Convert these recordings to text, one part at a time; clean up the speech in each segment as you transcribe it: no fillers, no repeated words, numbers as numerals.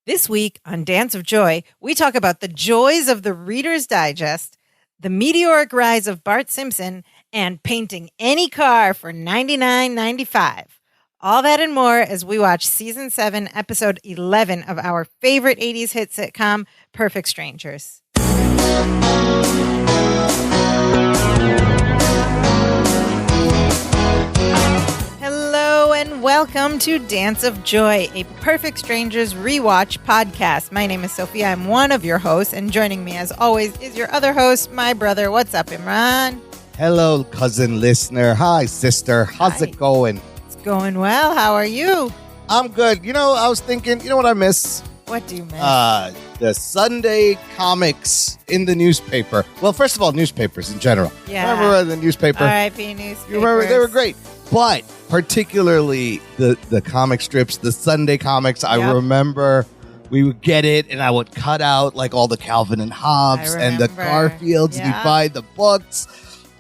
This week on Dance of Joy, we talk about the joys of the Reader's Digest, the meteoric rise of Bart Simpson, and painting any car for $99.95. All that and more as we watch Season 7, Episode 11 of our favorite 80s hit sitcom, Perfect Strangers. Hello and welcome to Dance of Joy, a Perfect Strangers rewatch podcast. My name is Sophia. I'm one of your hosts, and joining me as always is your other host, my brother. What's up, Imran? Hello, cousin listener. Hi, sister. How's it going? It's going well. How are you? I'm good. You know, I was thinking, you know what I miss? What do you miss? The Sunday comics in the newspaper. Well, first of all, newspapers in general. Yeah. Remember the newspaper? R.I.P. newspapers. You remember? They were great. But particularly the comic strips, the Sunday comics, I remember we would get it and I would cut out like all the Calvin and Hobbes and the Garfields and you find the books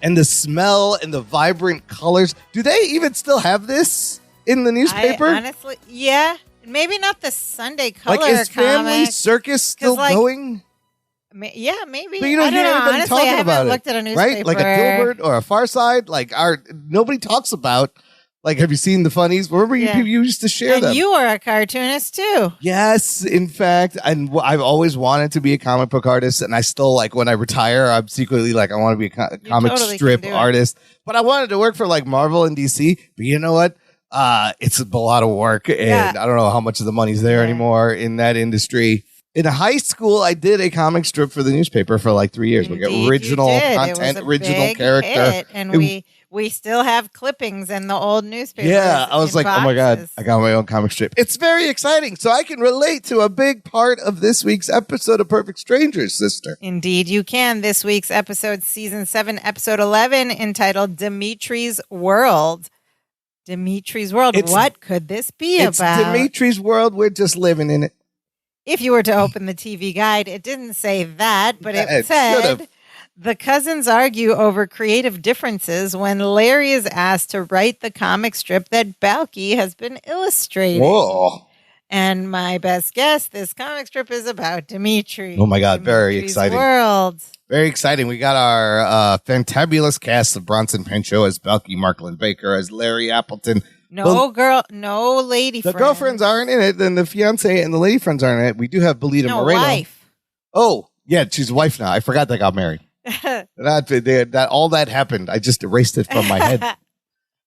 and the smell and the vibrant colors. Do they even still have this in the newspaper? Honestly, yeah. Maybe not the Sunday color like, is Family comic. Circus still going? Yeah, maybe. But you don't hear anybody Honestly, talking I haven't about looked it, at a newspaper. right? Like a Dilbert or a Far Side. Like nobody talks about. Like, have you seen the funnies? Remember, you used to share them. And you were a cartoonist too. Yes, in fact, and I've always wanted to be a comic book artist, and I still like when I retire, I'm secretly like I want to be a comic strip artist. But I wanted to work for like Marvel and DC. But you know what? It's a lot of work, and I don't know how much of the money's there anymore in that industry. In high school, I did a comic strip for the newspaper for like 3 years. Indeed, like original content, original character. Hit, and we still have clippings in the old newspapers. Yeah, I was like, boxes. oh my God, I got my own comic strip. It's very exciting. So I can relate to a big part of this week's episode of Perfect Strangers, sister. Indeed, you can. This week's episode, Season 7, Episode 11, entitled Dimitri's World. Dimitri's World. What could this be about? It's Dimitri's World. We're just living in it. If you were to open the TV guide, it didn't say that, but it said the cousins argue over creative differences when Larry is asked to write the comic strip that Balky has been illustrating. Whoa. And my best guess, this comic strip is about Dimitri. Oh my God, very exciting. World. Very exciting. We got our fantabulous cast of Bronson Pinchot as Balky, Marklin Baker as Larry Appleton. No lady friends. The girlfriends aren't in it, then the fiance and the lady friends aren't in it. We do have Belita Moreno. Wife. Oh, yeah, she's a wife now. I forgot they got married. that all that happened. I just erased it from my head.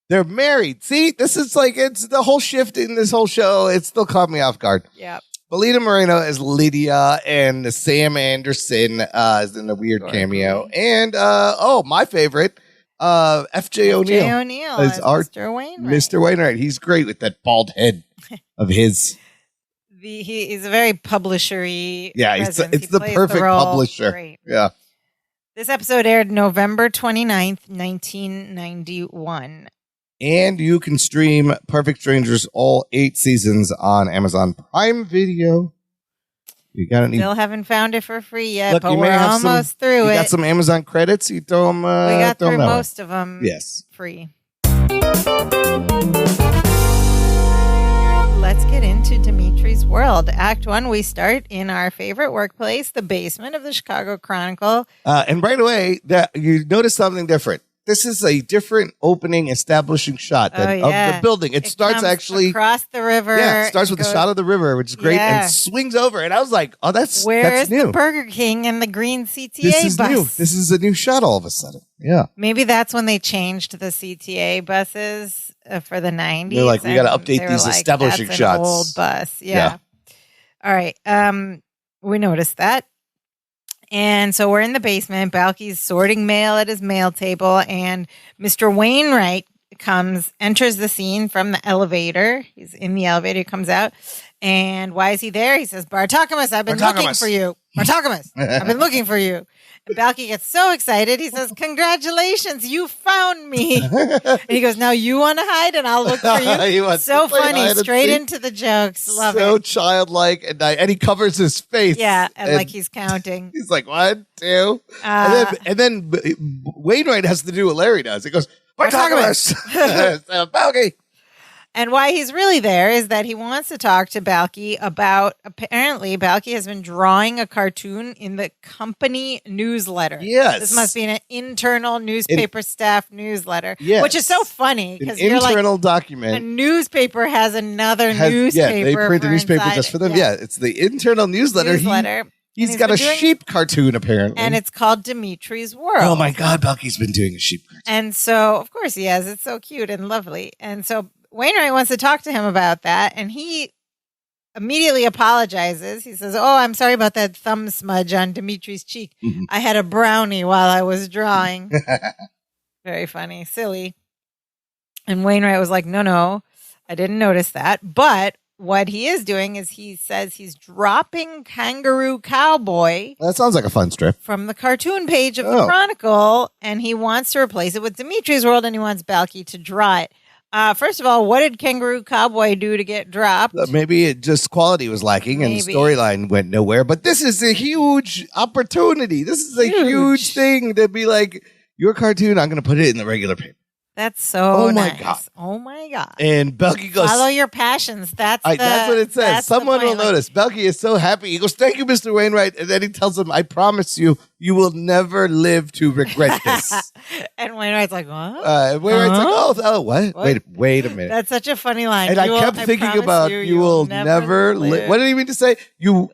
They're married. See, this is like, it's the whole shift in this whole show. It still caught me off guard. Yeah. Belita Moreno as Lydia and Sam Anderson is in a weird cameo. And, my favorite, F.J. O'Neill as Mr. Wainwright. Mr. Wainwright. He's great with that bald head of his. He is a very publishery. Yeah, it's the perfect publisher. Great. Yeah. This episode aired November 29th, 1991. And you can stream Perfect Strangers all 8 seasons on Amazon Prime Video. You still haven't found it for free yet, but we're almost through it. You got some Amazon credits? You throw them. We got through most of them. Yes. Free. Let's get into Dimitri's World. Act 1, we start in our favorite workplace, the basement of the Chicago Chronicle. And right away, you notice something different. This is a different opening establishing shot of the building. It starts actually across the river. Yeah, it starts with the shot of the river, which is great, and swings over. And I was like, oh, that's new. Where's the Burger King and the green CTA bus? New. This is a new shot all of a sudden. Yeah. Maybe that's when they changed the CTA buses for the 90s. They're like, we got to update these establishing that's shots. An old bus. Yeah. All right. We noticed that. And so we're in the basement. Balky's sorting mail at his mail table, and Mr. Wainwright enters the scene from the elevator. He's in the elevator, he comes out. And why is he there? He says, Bartokomous, I've been looking for you. Bartokomous, I've been looking for you. And Balky gets so excited. He says, congratulations, you found me. And he goes, now you want to hide and I'll look for you. So funny, straight into the jokes. Love it. So childlike. And he covers his face. Yeah, and like he's counting. He's like, 1, 2. And then Wainwright has to do what Larry does. He goes, Bartokomous. Balky. And why he's really there is that he wants to talk to Balki about, apparently, Balki has been drawing a cartoon in the company newsletter. Yes. This must be an internal newspaper staff newsletter, yes. which is so funny. An internal document. A newspaper has another newspaper. Yeah, they print a newspaper just for them. Yeah, it's the internal newsletter. He's got a sheep cartoon, apparently. And it's called Dimitri's World. Oh, my God. Balki's been doing a sheep cartoon. And so, of course he has. It's so cute and lovely. And so Wainwright wants to talk to him about that. And he immediately apologizes. He says, oh, I'm sorry about that thumb smudge on Dimitri's cheek. Mm-hmm. I had a brownie while I was drawing. Very funny. Silly. And Wainwright was like, no, I didn't notice that. But what he is doing is he says he's dropping Kangaroo Cowboy. That sounds like a fun strip. From the cartoon page of the Chronicle, and he wants to replace it with Dimitri's World, and he wants Balki to draw it. First of all, what did Kangaroo Cowboy do to get dropped? Maybe quality was lacking and the storyline went nowhere. But this is a huge opportunity. This is a huge thing to be like, your cartoon, I'm going to put it in the regular paper. That's so nice. My God. Oh, my God. And Balki goes... Follow your passions. That's what it says. Someone will notice. Balki is so happy. He goes, thank you, Mr. Wainwright. And then he tells him, I promise you, you will never live to regret this. And Wainwright's like, what? Wainwright's like, oh, what? Wait a minute. That's such a funny line. And I kept thinking about, you will never live. What did he mean to say? You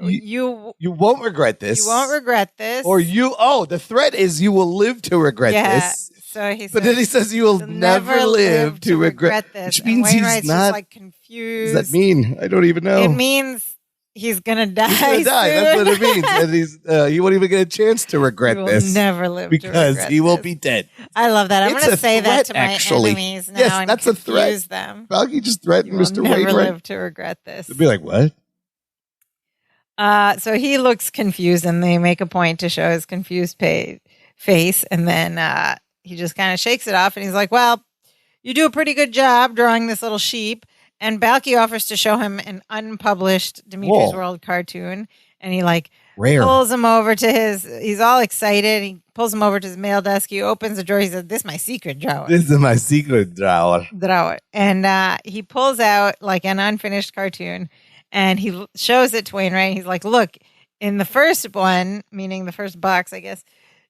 won't regret this. You won't regret this. Or the threat is you will live to regret this. So he says, but then he says you will never live to regret this. Which means he's not just like confused. What does that mean? I don't even know. It means he's gonna die. He's gonna die. That's what it means. And he won't even get a chance to regret this. Never live because he will be dead. I love that. I'm gonna say that to my enemies now. Yes, that's a threat. Them. Balki just threatened Mr. Wainwright. Never live to regret this. They'll be like, what? So he looks confused, and they make a point to show his confused face, and then he just kind of shakes it off, and he's like, well, you do a pretty good job drawing this little sheep. And Balki offers to show him an unpublished Dimitri's World cartoon. And he pulls him over to he's all excited. He pulls him over to his mail desk. He opens the drawer. He says, this is my secret drawer. This is my secret drawer. And he pulls out an unfinished cartoon, and he shows it to Wainwright. He's like, look, in the first one, meaning the first box, I guess,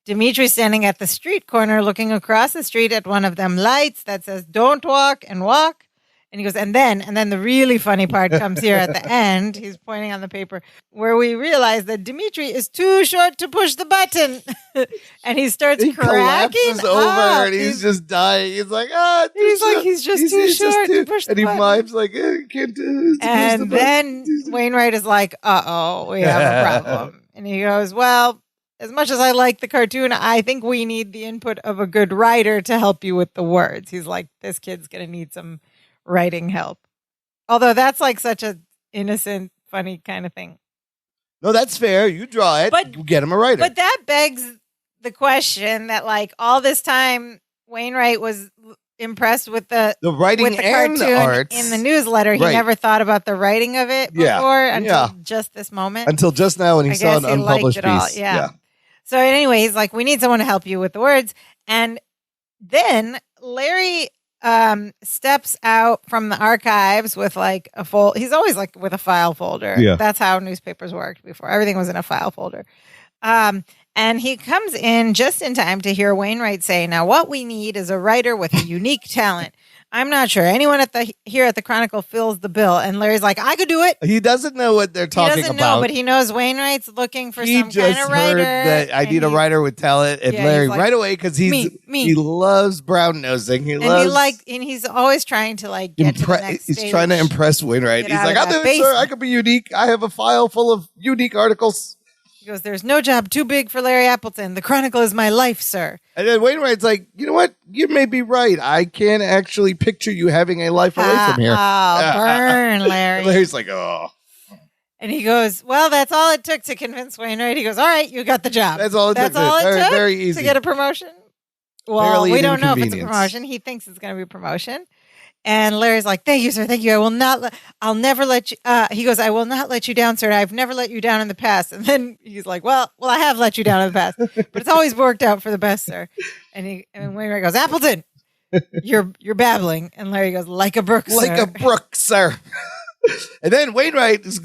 Dimitri's standing at the street corner looking across the street at one of them lights that says, don't walk and walk. And he goes, and then the really funny part comes here at the end. He's pointing on the paper where we realize that Dimitri is too short to push the button. And he starts cracking up. Over and he's just dying. He's like, he's just too short to push the button. And he mimes like, I can't do this. And then Wainwright is like, uh-oh, we have a problem. And he goes, well, as much as I like the cartoon, I think we need the input of a good writer to help you with the words. He's like, this kid's going to need some writing help. Although that's such a innocent, funny kind of thing. No, that's fair. You draw it, you get him a writer. But that begs the question that all this time Wainwright was impressed with the writing with the and cartoon the art in the newsletter. He never thought about the writing of it before until just this moment. Until just now when he saw an unpublished piece. Yeah. So anyway, he's like, we need someone to help you with the words. And then Larry steps out from the archives with a fold. He's always with a file folder. Yeah. That's how newspapers worked before. Everything was in a file folder. And he comes in just in time to hear Wainwright say, now what we need is a writer with a unique talent. I'm not sure anyone here at the Chronicle fills the bill. And Larry's like, I could do it. He doesn't know what they're talking about. He doesn't know, but he knows Wainwright's looking for some kind of writer. That I need a writer with talent. And Larry right away, because he loves brown nosing. And he's always trying to get to the next stage. He's trying to impress Wainwright. He's like, I'll do it, sir. I could be unique. I have a file full of unique articles. He goes, there's no job too big for Larry Appleton. The Chronicle is my life, sir. And then Wainwright's like, you know what? You may be right. I can't actually picture you having a life away from here. Oh, burn, Larry. Larry's like, oh. And he goes, well, that's all it took to convince Wainwright. He goes, all right, you got the job. That's all it took. Very easy. To get a promotion. Well, we don't know if it's a promotion. He thinks it's going to be a promotion. And Larry's like, thank you, sir. Thank you. I'll never let you, he goes, I will not let you down, sir. I've never let you down in the past. And then he's like, well, I have let you down in the past, but it's always worked out for the best, sir. And Wainwright goes, Appleton, You're babbling. And Larry goes, like a brook, sir. Like a brook, sir. And then Wainwright is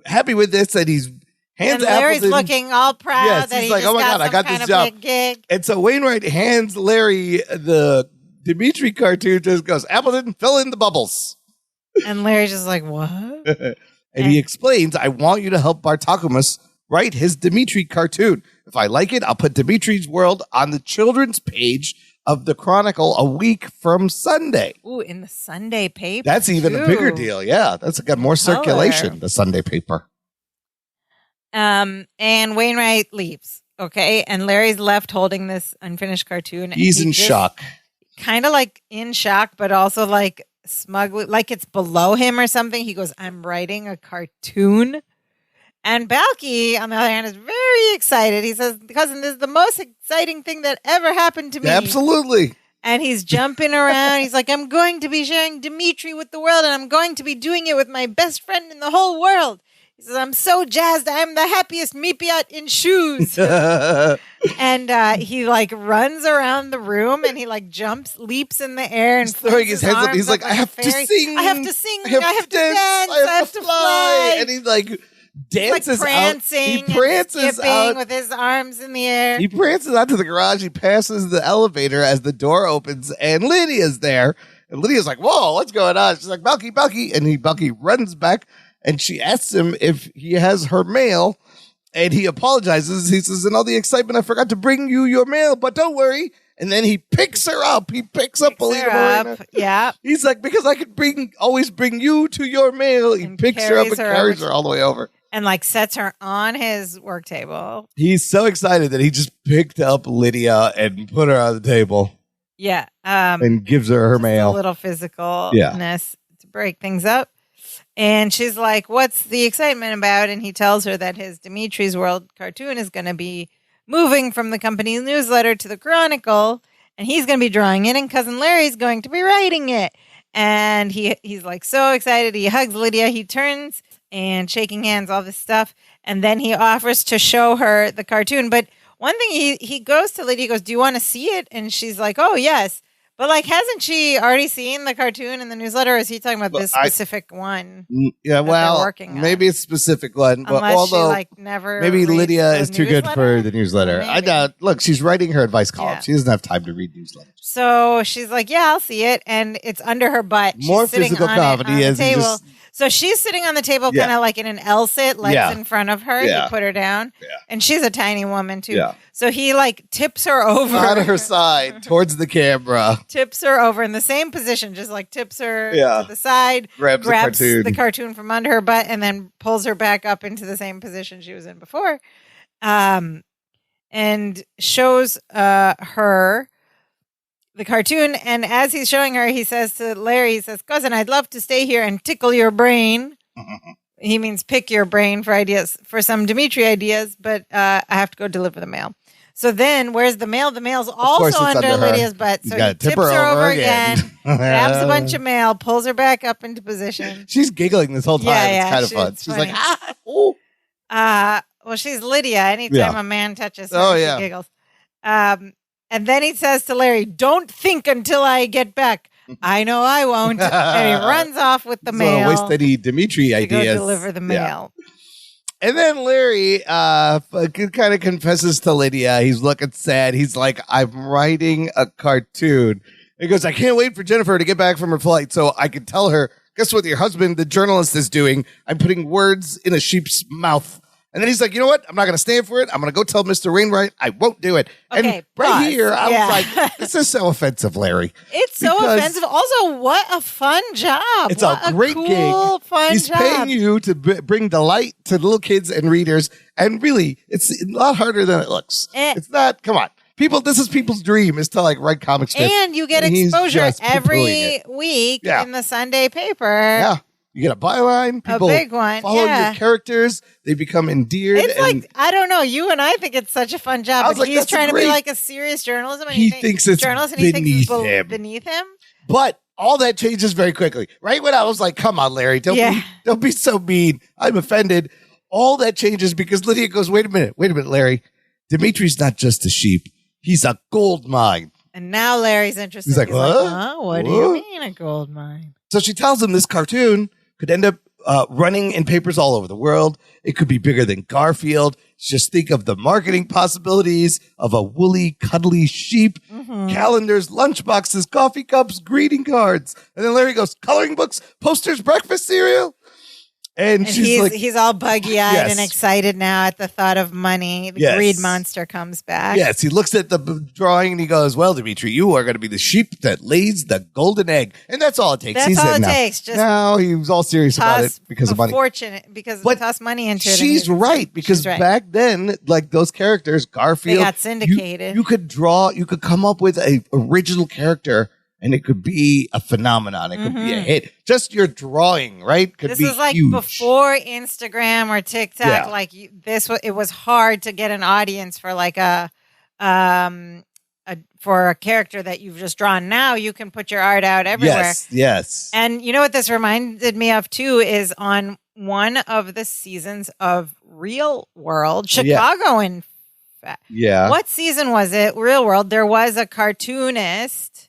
happy with this, and he's hands and Larry's Appleton. looking all proud Yes, that he's he like, just oh my God, I got this job. big gig. And so Wainwright hands Larry the Dimitri cartoon, just goes, Appleton, fill in the bubbles. And Larry's just like, what? And he explains, I want you to help Bartokomous write his Dimitri cartoon. If I like it, I'll put Dimitri's World on the children's page of the Chronicle a week from Sunday. Ooh, in the Sunday paper. That's even a bigger deal. Yeah, that's got more circulation, Color. the Sunday paper. And Wainwright leaves. Okay. And Larry's left holding this unfinished cartoon. He's in shock. Kind of like in shock, but also like smugly, like it's below him or something. He goes, I'm writing a cartoon. And Balky, on the other hand, is very excited. He says, cousin, this is the most exciting thing that ever happened to me. Absolutely. And he's jumping around. He's like, I'm going to be sharing Dimitri with the world, and I'm going to be doing it with my best friend in the whole world. He says, I'm so jazzed. I'm the happiest meepiat in shoes. And he like runs around the room, and he like leaps in the air and throwing his hands up. He's like, I have to sing. I have to sing. I have to dance. I have to fly. And he's like dances like prancing out. He prances out with his arms in the air. He prances out to the garage. He passes the elevator as the door opens, and Lydia's there. And Lydia's like, whoa, what's going on? She's like, Balky. And Balky runs back, and she asks him if he has her mail, and he apologizes. He says, in all the excitement, I forgot to bring you your mail, but don't worry. And then he picks her up. He picks up Polina Marina. Yeah. He's like, because I could always bring you to your mail. He picks her up and carries her all the way over. And like sets her on his work table. He's so excited that he just picked up Lydia and put her on the table. Yeah. And gives her mail. A little physicalness to break things up. And she's like, what's the excitement about? And he tells her that his Dimitri's World cartoon is going to be moving from the company's newsletter to the Chronicle. And he's going to be drawing it. And Cousin Larry's going to be writing it. And he's like so excited. He hugs Lydia. He turns and shaking hands, all this stuff. And then he offers to show her the cartoon. But one thing, he goes to Lydia, he goes, do you want to see it? And she's like, oh, yes. But like, hasn't she already seen the cartoon in the newsletter? Or is he talking about this specific one? Yeah, well, maybe it's a specific one. But unless she like never. Maybe Lydia is too good for the newsletter. Maybe. I doubt. Look, she's writing her advice column. Yeah. She doesn't have time to read newsletters. So she's like, yeah, I'll see it. And it's under her butt. More physical comedy as table. So she's sitting on the table kind of like in an L-sit, legs in front of her. You put her down. Yeah. And she's a tiny woman, too. Yeah. So he like tips her over. On her side, towards the camera. Tips her over in the same position, just like tips her to the side. Grabs the cartoon from under her butt and then pulls her back up into the same position she was in before. And shows her the cartoon, and as he's showing her, he says to Larry, he says, cousin, I'd love to stay here and tickle your brain. He means pick your brain for ideas, for some Dimitri ideas, but I have to go deliver the mail. So then, where's the mail? The mail's also under Lydia's butt. So he tips her over again, grabs a bunch of mail, pulls her back up into position. She's giggling this whole time. It's kind of fun. She's like, oh. Well, she's Lydia. Anytime a man touches her, she giggles. And then he says to Larry, don't think until I get back. I know I won't. And he runs off with the mail. Waste any Dimitri ideas. Go deliver the mail. Yeah. And then Larry kind of confesses to Lydia. He's looking sad. He's like, I'm writing a cartoon. He goes, I can't wait for Jennifer to get back from her flight so I can tell her, guess what your husband, the journalist, is doing? I'm putting words in a sheep's mouth. And then he's like, you know what? I'm not going to stand for it. I'm going to go tell Mr. Wainwright I won't do it. Okay, and right here, I was like, this is so offensive, Larry. It's so offensive. Also, what a fun job. It's a great gig. He's paying you to bring delight to little kids and readers. And really, it's a lot harder than it looks. It's not, come on. This is people's dream is to like write comic strips. And you get exposure every week in the Sunday paper. Yeah. You get a byline. People a big one. Follow your characters. They become endeared. It's like, I don't know. You and I think it's such a fun job. But he's trying to be like a serious journalism. And he thinks it's beneath him. But all that changes very quickly. Right when I was like, come on, Larry. Don't be so mean. I'm offended. All that changes because Lydia goes, wait a minute, Larry. Dimitri's not just a sheep. He's a gold mine. And now Larry's interested. He's like, huh? What do you mean a gold mine? So she tells him this cartoon could end up running in papers all over the world. It could be bigger than Garfield. Just think of the marketing possibilities of a woolly, cuddly sheep, calendars, lunchboxes, coffee cups, greeting cards. And then Larry goes, coloring books, posters, breakfast cereal. And he's all buggy-eyed and excited now at the thought of money. The greed monster comes back. Yes, he looks at the drawing and he goes, well, Dimitri, you are going to be the sheep that lays the golden egg. And that's all it takes. That's all it takes. Just now he was all serious about it because of money. Because they toss money into it. She's right, because back then, like those characters, Garfield. They got syndicated. You could come up with an original character and it could be a phenomenon. It could be a hit. Just your drawing, right? This was like huge. Before Instagram or TikTok. Yeah. Like it was hard to get an audience for like for a character that you've just drawn. Now you can put your art out everywhere. Yes. And you know what this reminded me of too is on one of the seasons of Real World, Chicago. In fact, what season was it? Real World. There was a cartoonist.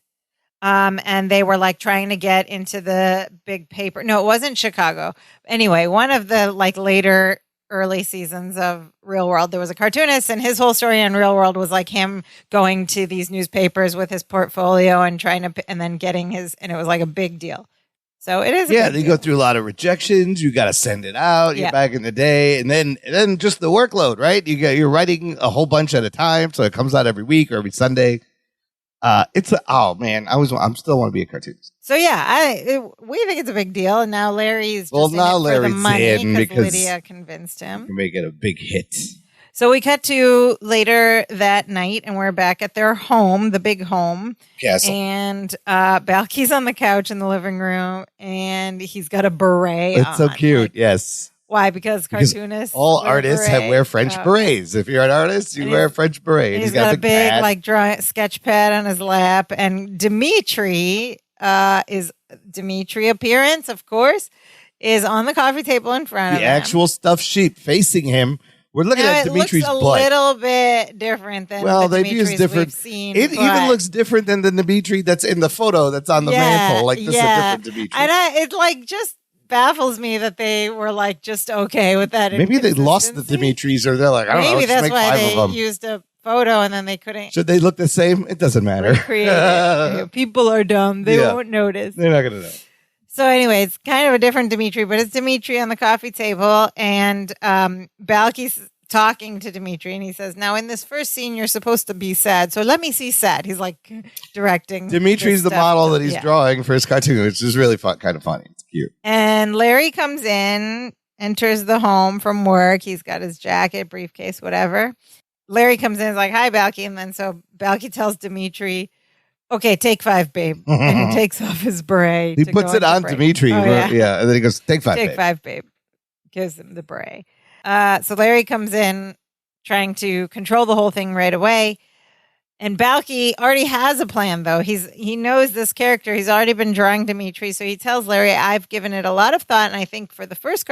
And they were like trying to get into the big paper. No, it wasn't Chicago. Anyway, one of the like later early seasons of Real World, there was a cartoonist and his whole story on Real World was like him going to these newspapers with his portfolio and and then getting and it was like a big deal. So it is. They go through a lot of rejections. You got to send it out. You're back in the day. And then just the workload, right? You're writing a whole bunch at a time. So it comes out every week or every Sunday. I still want to be a cartoonist. So we think it's a big deal, and now Larry's just in it for the money because Lydia convinced him. You can make it a big hit. So we cut to later that night, and we're back at their home, the big home. Castle. And Balky's on the couch in the living room, and he's got a beret on. It's so cute, yes. Why? Because cartoonists. All artists wear French berets. If you're an artist, you wear a French beret. He's got a big like sketch pad on his lap. And Dimitri appearance, of course, is on the coffee table in front of him. The actual stuffed sheep facing him. We're looking at Dimitri's butt. It looks a little bit different than the Dimitris we've seen. It even looks different than the Dimitri that's in the photo that's on the mantle. Like, this is a different Dimitri. And it like just baffles me that they were like just okay with that. Maybe they lost the Dimitris, or they're like, I don't know. Maybe that's why they used a photo and then they couldn't. Should they look the same? It doesn't matter. People are dumb. They won't notice. They're not going to know. So anyway, it's kind of a different Dimitri, but it's Dimitri on the coffee table, and Balky's talking to Dimitri, and he says, now in this first scene, you're supposed to be sad. So let me see sad. He's like directing. Dimitri's the model that he's drawing for his cartoon, which is really kind of funny. It's cute. And Larry comes in, enters the home from work. He's got his jacket, briefcase, whatever. Larry comes in and is like, hi, Balky. And then so Balky tells Dimitri, okay, take 5, babe. And he takes off his beret. He puts it on Dimitri. And then he goes, take 5, babe. Take 5, babe. Gives him the beret. So Larry comes in trying to control the whole thing right away. And Balky already has a plan, though. He knows this character. He's already been drawing Dimitri. So he tells Larry, I've given it a lot of thought. And I think for the first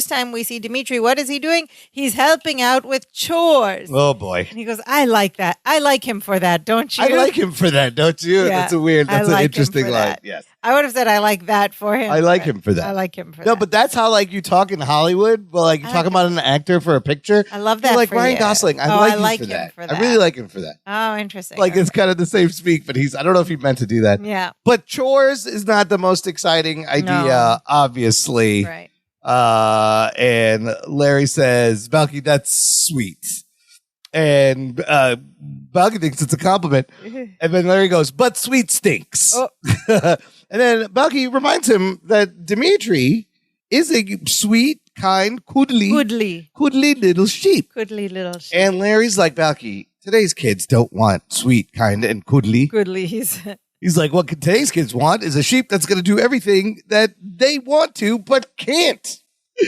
time we see Dimitri, what is he doing? He's helping out with chores. Oh, boy. And he goes, I like that. I like him for that, don't you? I like him for that, don't you? Yeah, that's an interesting line. Yes. I would have said I like that for him. I like him for that. I like him for that. No, but that's how like you talk in Hollywood. Well, like you talk about an actor for a picture. I love that. You're like for Ryan you. Gosling. I like him for that. I really like him for that. Oh, interesting. Like it's kind of the same speak, but I don't know if he meant to do that. Yeah. But chores is not the most exciting idea, obviously. Right. And Larry says, Balky, that's sweet. And Balky thinks it's a compliment. And then Larry goes, but sweet stinks. Oh. And then Balky reminds him that Dimitri is a sweet, kind, cuddly little sheep. Cuddly little sheep. And Larry's like, Balky, today's kids don't want sweet, kind, and cuddly. He's like, what today's kids want is a sheep that's going to do everything that they want to, but can't.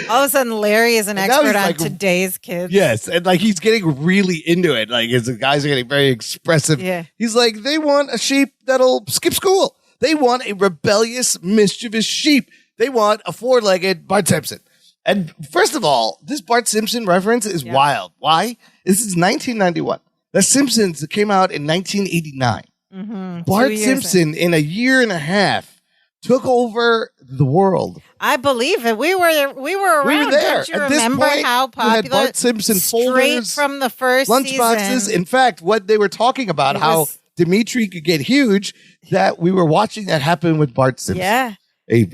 All of a sudden, Larry is an expert on today's kids. Yes, and like he's getting really into it. Like his guys are getting very expressive. Yeah. He's like, they want a sheep that'll skip school. They want a rebellious, mischievous sheep. They want a 4-legged Bart Simpson. And first of all, this Bart Simpson reference is wild. Why? This is 1991. The Simpsons came out in 1989. Mm-hmm. Bart Simpson, in a year and a half, took over the world. I believe it. We were around. We were there. Don't you At remember this point, how popular? You had Bart Simpson folders, straight from the first lunchboxes. season. In fact, what they were talking about, how Dimitri could get huge, that we were watching that happen with Bart Simpson. Yeah.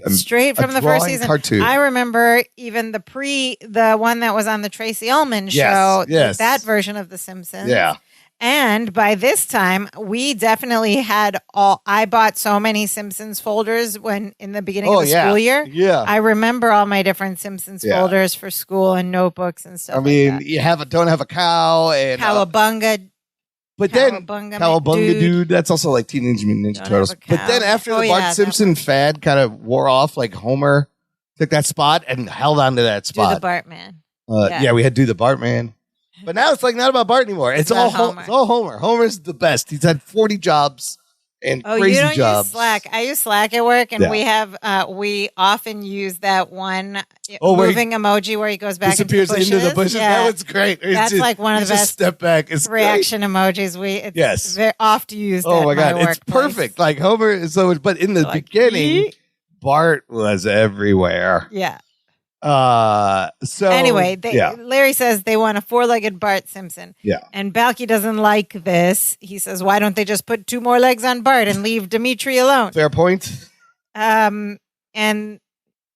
Straight from the first season. Cartoon. I remember even the one that was on the Tracy Ullman show. Yes. That version of The Simpsons. Yeah. And by this time, we definitely had I bought so many Simpsons folders in the beginning of the school year. Yeah. I remember all my different Simpsons folders for school and notebooks and stuff. I mean, like that. you don't have a cow and Cowabunga. But then Cowabunga dude, that's also like Teenage Mutant Ninja Turtles. But then after the Bart Simpson fad kind of wore off, like Homer took that spot and held on to that spot. Do the Bartman. Yeah, we had Do the Bartman. But now it's like not about Bart anymore. It's all Homer. It's all Homer. Homer's the best. He's had 40 jobs and crazy you don't jobs. Use Slack. I use Slack at work, and we often use that one moving emoji where he goes back disappears into the bushes. Yeah. That one's great. That's like one of the best step back. It's reaction emojis. It's very oft used. Oh my god, it's perfect. Like Homer is so much, but in the beginning, Bart was everywhere. Yeah. So anyway, Larry says they want a 4-legged Bart Simpson. Yeah. And Balky doesn't like this. He says, why don't they just put 2 more legs on Bart and leave Dimitri alone? Fair point. And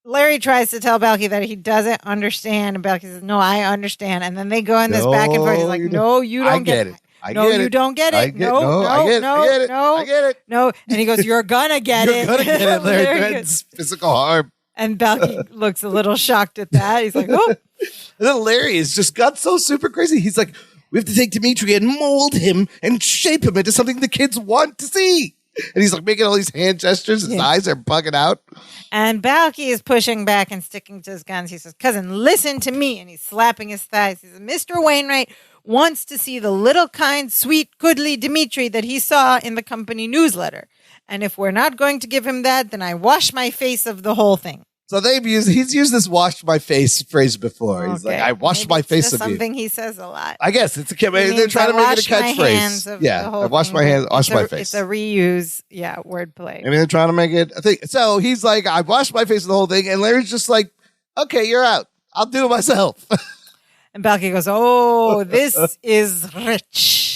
Larry tries to tell Balky that he doesn't understand. And Balky says, no, I understand. And then they go in this back and forth. He's like, no, you don't get it. You don't get it. No, I get it. No. And he goes, you're gonna get it. You're gonna get it, Larry. That's physical harm. And Balky looks a little shocked at that. He's like, oh. And then Larry has just got so super crazy. He's like, we have to take Dimitri and mold him and shape him into something the kids want to see. And he's like making all these hand gestures. His eyes are bugging out. And Balky is pushing back and sticking to his guns. He says, cousin, listen to me. And he's slapping his thighs. He says, Mr. Wainwright wants to see the little, kind, sweet, goodly Dimitri that he saw in the company newsletter. And if we're not going to give him that, then I wash my face of the whole thing. So he's used this "wash my face" phrase before. He's like, I wash my face of you. Something he says a lot. I guess they're trying to make it a catchphrase. Yeah, I wash my hands, wash my face. It's a reuse, wordplay. I mean, they're trying to make it a thing. So he's like, I wash my face of the whole thing, and Larry's just like, okay, you're out. I'll do it myself. And Balky goes, oh, this is rich.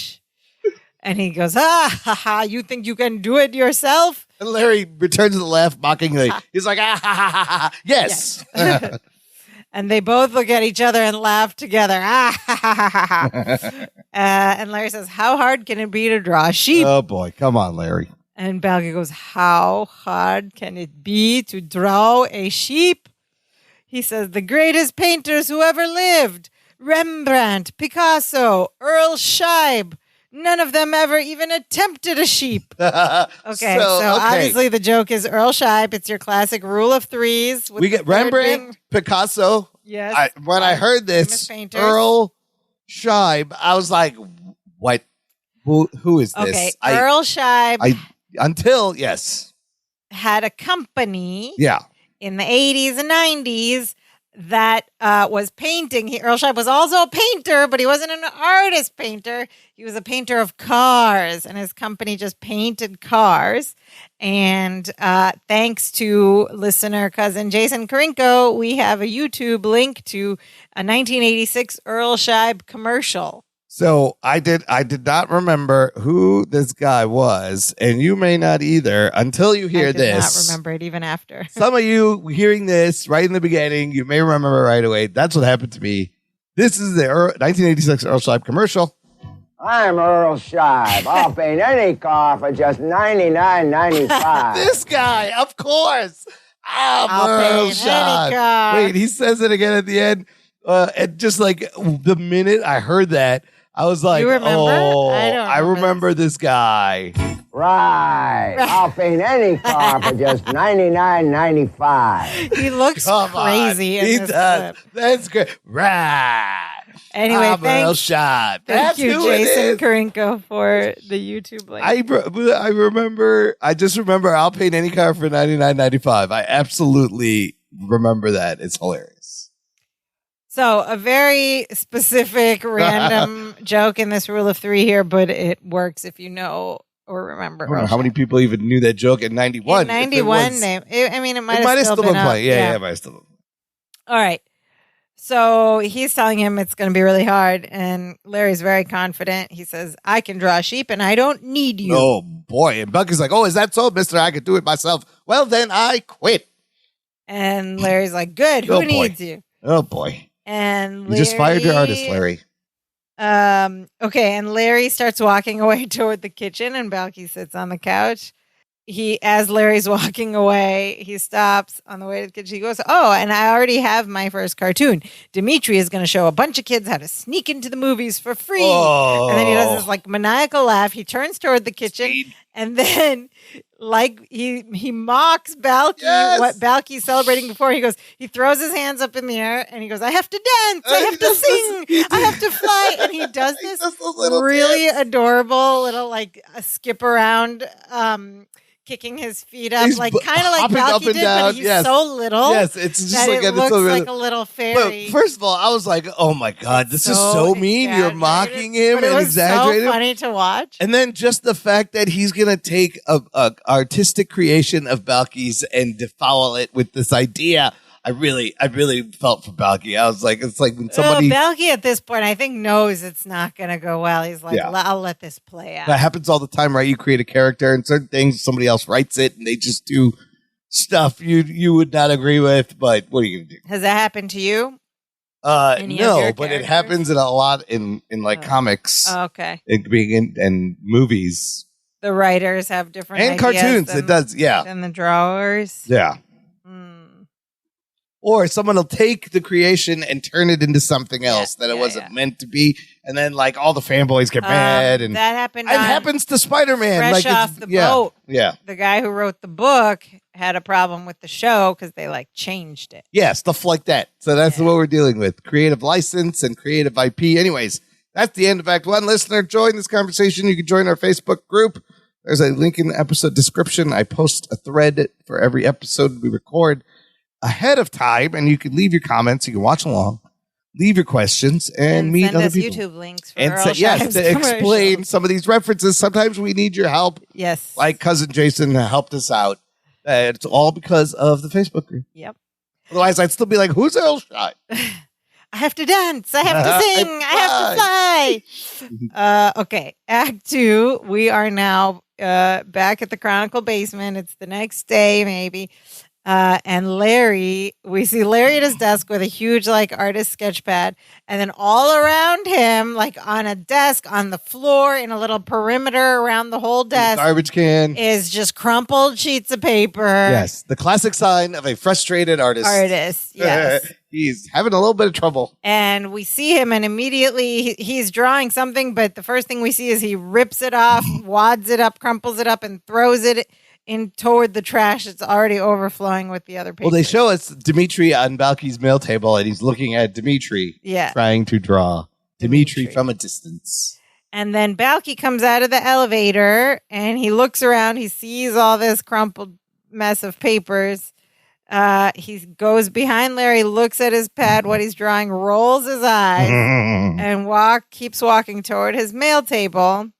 And he goes, you think you can do it yourself? And Larry returns the laugh mockingly. He's like, yes. And they both look at each other and laugh together. And Larry says, how hard can it be to draw a sheep? Oh, boy. Come on, Larry. And Balky goes, how hard can it be to draw a sheep? He says, the greatest painters who ever lived. Rembrandt, Picasso, Earl Scheib. None of them ever even attempted a sheep. Okay, so obviously the joke is Earl Scheib. It's your classic rule of threes. We get Rembrandt, Picasso. Yes. When I heard this, Earl Scheib, I was like, what? Who is this? Okay, Earl Scheib. Yes. Had a company. Yeah. In the 80s and 90s that was painting. Earl Scheib was also a painter, but he wasn't an artist painter. He was a painter of cars, and his company just painted cars. And thanks to listener cousin Jason Karinko, we have a YouTube link to a 1986 Earl Scheib commercial. So I did not remember who this guy was, and you may not either until you hear this. I did not remember it even after. Some of you hearing this right in the beginning, you may remember right away. That's what happened to me. This is the 1986 Earl Scheib commercial. I'm Earl Scheib. I'll paint any car for just $99.95. This guy, of course. I'm Earl Scheib. Wait, he says it again at the end. And just like the minute I heard that, I was like, you remember? oh, I remember this guy. Right. I'll paint any car for just $99.95. He looks crazy. He does. Clip. That's great. Right. Anyway, thanks. Thank you, Jason Karinko, for the YouTube link. I just remember I'll paint any car for $99.95. I absolutely remember that. It's hilarious. So a very specific random joke in this rule of three here, but it works if you know or remember. I don't know how many people even knew that joke in 91. In 91, it might have still been playing. Yeah, it might have still been. All right. So he's telling him it's going to be really hard, and Larry's very confident. He says, I can draw sheep, and I don't need you. Oh, boy. And Bucky's like, oh, is that so, mister? I could do it myself. Well, then I quit. And Larry's like, good. Who needs you? Oh, boy. And you just fired your artist, Larry. Okay, and Larry starts walking away toward the kitchen, and Balky sits on the couch. As Larry's walking away, he stops on the way to the kitchen. He goes, oh, and I already have my first cartoon. Dimitri is going to show a bunch of kids how to sneak into the movies for free. And then he does this like maniacal laugh. He turns toward the kitchen, and then like he mocks Balky, what Balky's celebrating before. He throws his hands up in the air, and he goes, I have to dance, I have to sing, I have to fly. And he does this really adorable little like a skip around, kicking his feet up, like kind of like Balky did, but he's so little. Yes, it's just that like it looks like a little fairy. But first of all, I was like, "Oh my god, this is so mean! You're mocking him but it and was exaggerating." So funny to watch. And then just the fact that he's gonna take a artistic creation of Balky's and defoul it with this idea. I really felt for Balky. I was like, it's like when somebody Balky at this point, I think knows it's not going to go well. He's like, I'll let this play out. That happens all the time, right? You create a character and certain things, somebody else writes it, and they just do stuff you would not agree with. But what are you going to do? Has that happened to you? No, but it happens in a lot in like comics. Oh, okay. And movies. The writers have different and ideas cartoons. It does, than the drawers. Yeah. Or someone will take the creation and turn it into something else that it wasn't meant to be, and then like all the fanboys get mad, and that happened. It happens to Spider-Man. Fresh off the boat. Yeah, the guy who wrote the book had a problem with the show because they like changed it. Yeah, stuff like that. So that's what we're dealing with: creative license and creative IP. Anyways, that's the end of Act 1. Listener, join this conversation. You can join our Facebook group. There's a link in the episode description. I post a thread for every episode we record ahead of time, and you can leave your comments. You can watch along, leave your questions, and meet other people. YouTube links for and to explain some of these references. Sometimes we need your help. Yes, like cousin Jason helped us out. It's all because of the Facebook group. Yep. Otherwise, I'd still be like, "Who's Earl Shot?" I have to dance. I have to sing. I have to fly. Okay, Act 2. We are now back at the Chronicle basement. It's the next day, maybe. And we see Larry at his desk with a huge like artist sketch pad, and then all around him, like on a desk, on the floor, in a little perimeter around the whole desk, garbage can is just crumpled sheets of paper. Yes, the classic sign of a frustrated artist. Yes. He's having a little bit of trouble. And we see him, and immediately he's drawing something, but the first thing we see is he rips it off, wads it up, crumples it up, and throws it in toward the trash. It's already overflowing with the other papers. Well, they show us Dimitri on Balky's mail table, and he's looking at Dimitri, trying to draw Dimitri from a distance. And then Balky comes out of the elevator, and he looks around. He sees all this crumpled mess of papers. He goes behind Larry, looks at his pad, what he's drawing, rolls his eyes, and keeps walking toward his mail table.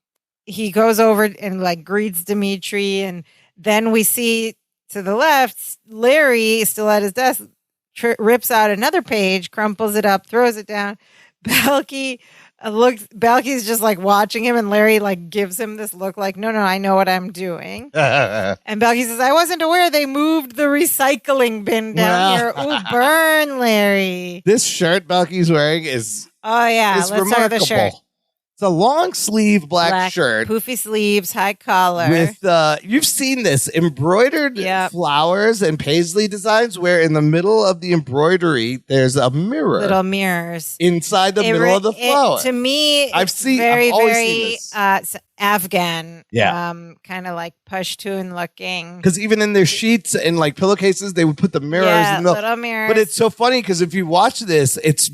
He goes over and like greets Dimitri, and then we see to the left, Larry, still at his desk, rips out another page, crumples it up, throws it down. Balky's just like watching him, and Larry like gives him this look like, no, I know what I'm doing. And Balky says, I wasn't aware they moved the recycling bin down here. Ooh, burn, Larry. This shirt Balky's wearing is let's remarkable. start with the shirt. It's a long sleeve black shirt. Poofy sleeves, high collar. With, you've seen this, embroidered flowers and paisley designs where in the middle of the embroidery, there's a mirror. Little mirrors. Inside the middle of the flower. To me, I've always seen this. Afghan. Kind of like Pashtun looking. Because even in their sheets and like pillowcases, they would put the mirrors in the little mirrors. But it's so funny because if you watch this, it's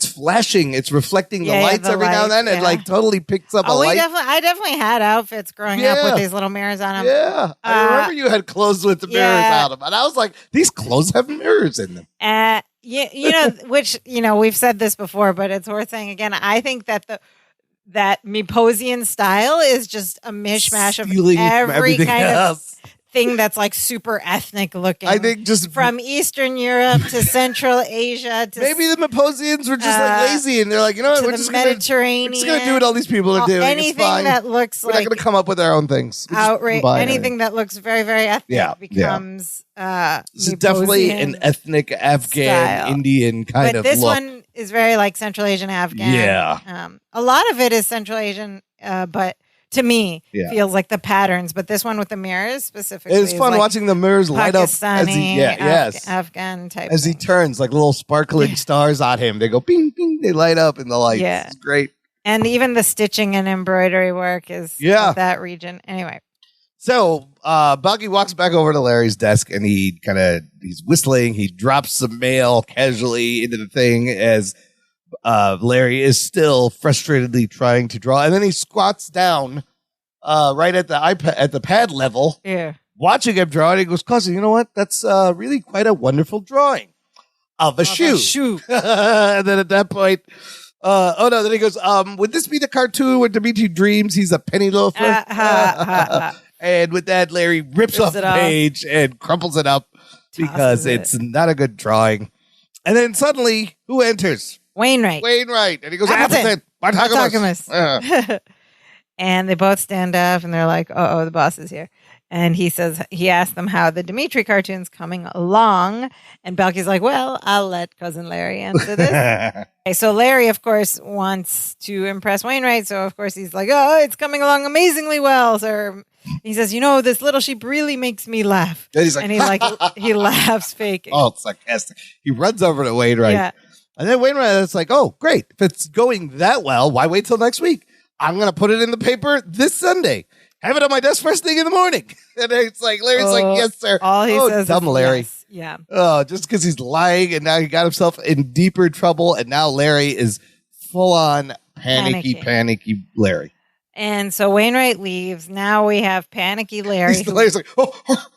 flashing, it's reflecting the lights every now and then. It like totally picks up a light. I definitely had outfits growing up with these little mirrors on them. Yeah. I remember you had clothes with the mirrors on them. And I was like, these clothes have mirrors in them. Which, we've said this before, but it's worth saying again. I think that that Meposian style is just a mishmash of Stealing every everything kind else. of thing that's like super ethnic looking. I think just from Eastern Europe to Central Asia to maybe the Meposians were just like lazy and they're like, you know what, we're just Mediterranean. We're just gonna do what all these people are doing. Anything it's fine. that looks we're like not gonna come up with our own things. outright. Anything that looks very, very ethnic becomes this is definitely an ethnic Afghan style. Indian kind but of this look. one is very like Central Asian Afghan. Yeah. A lot of it is Central Asian, but to me, feels like the patterns. But this one with the mirrors specifically, it's fun like watching the mirrors light up as he, Afghan type as he turns, like little sparkling stars on him. They go bing, bing. They light up in the lights. Yeah. It's great. And even the stitching and embroidery work is of that region. Anyway. So Buggy walks back over to Larry's desk and he's whistling. He drops some mail casually into the thing as Larry is still frustratedly trying to draw. And then he squats down right at the iPad at the pad level. Yeah. Watching him draw and he goes, cousin, you know what? That's really quite a wonderful drawing of a shoe. And then at that point, then he goes, would this be the cartoon where Dimitri dreams he's a penny loafer? And with that, Larry rips off the page and crumples it up because it's not a good drawing. And then suddenly, who enters? Wainwright. And he goes, Bartagamus. And they both stand up and they're like, oh, the boss is here. And he asked them how the Dimitri cartoon's coming along. And Balky's like, well, I'll let cousin Larry answer this. Okay, so Larry, of course, wants to impress Wainwright. So, of course, he's like, oh, it's coming along amazingly well, sir. He says, you know, this little sheep really makes me laugh. And he's like, he laughs faking. Oh, it's sarcastic. He runs over to Wainwright. Yeah. And then Wainwright is like, oh, great. If it's going that well, why wait till next week? I'm going to put it in the paper this Sunday. Have it on my desk first thing in the morning. And it's like, Larry's like, yes, sir. All he says dumb is Larry. Yes. Yeah. Oh, just because he's lying and now he got himself in deeper trouble. And now Larry is full on panicky Larry. And so Wainwright leaves. Now we have panicky Larry. Larry's like,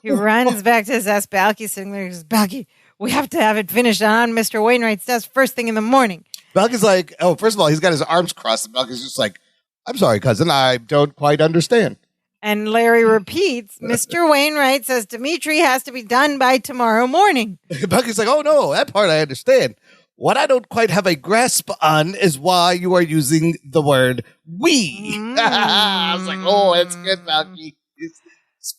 he runs back to his desk. Balky's sitting there. He goes, Balky, we have to have it finished on Mr. Wainwright's desk first thing in the morning. Balky's like, oh, first of all, he's got his arms crossed. And Balky's just like, I'm sorry, cousin. I don't quite understand. And Larry repeats, Mr. Wainwright says Dimitri has to be done by tomorrow morning. Bucky's like, oh, no, that part I understand. What I don't quite have a grasp on is why you are using the word we. I was like, oh, that's good, Balky.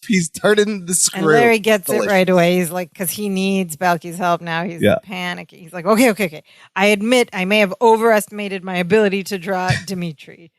He's turning the screw. And Larry gets it right away. He's like, because he needs Balky's help now. He's panicking. He's like, okay. I admit I may have overestimated my ability to draw Dimitri.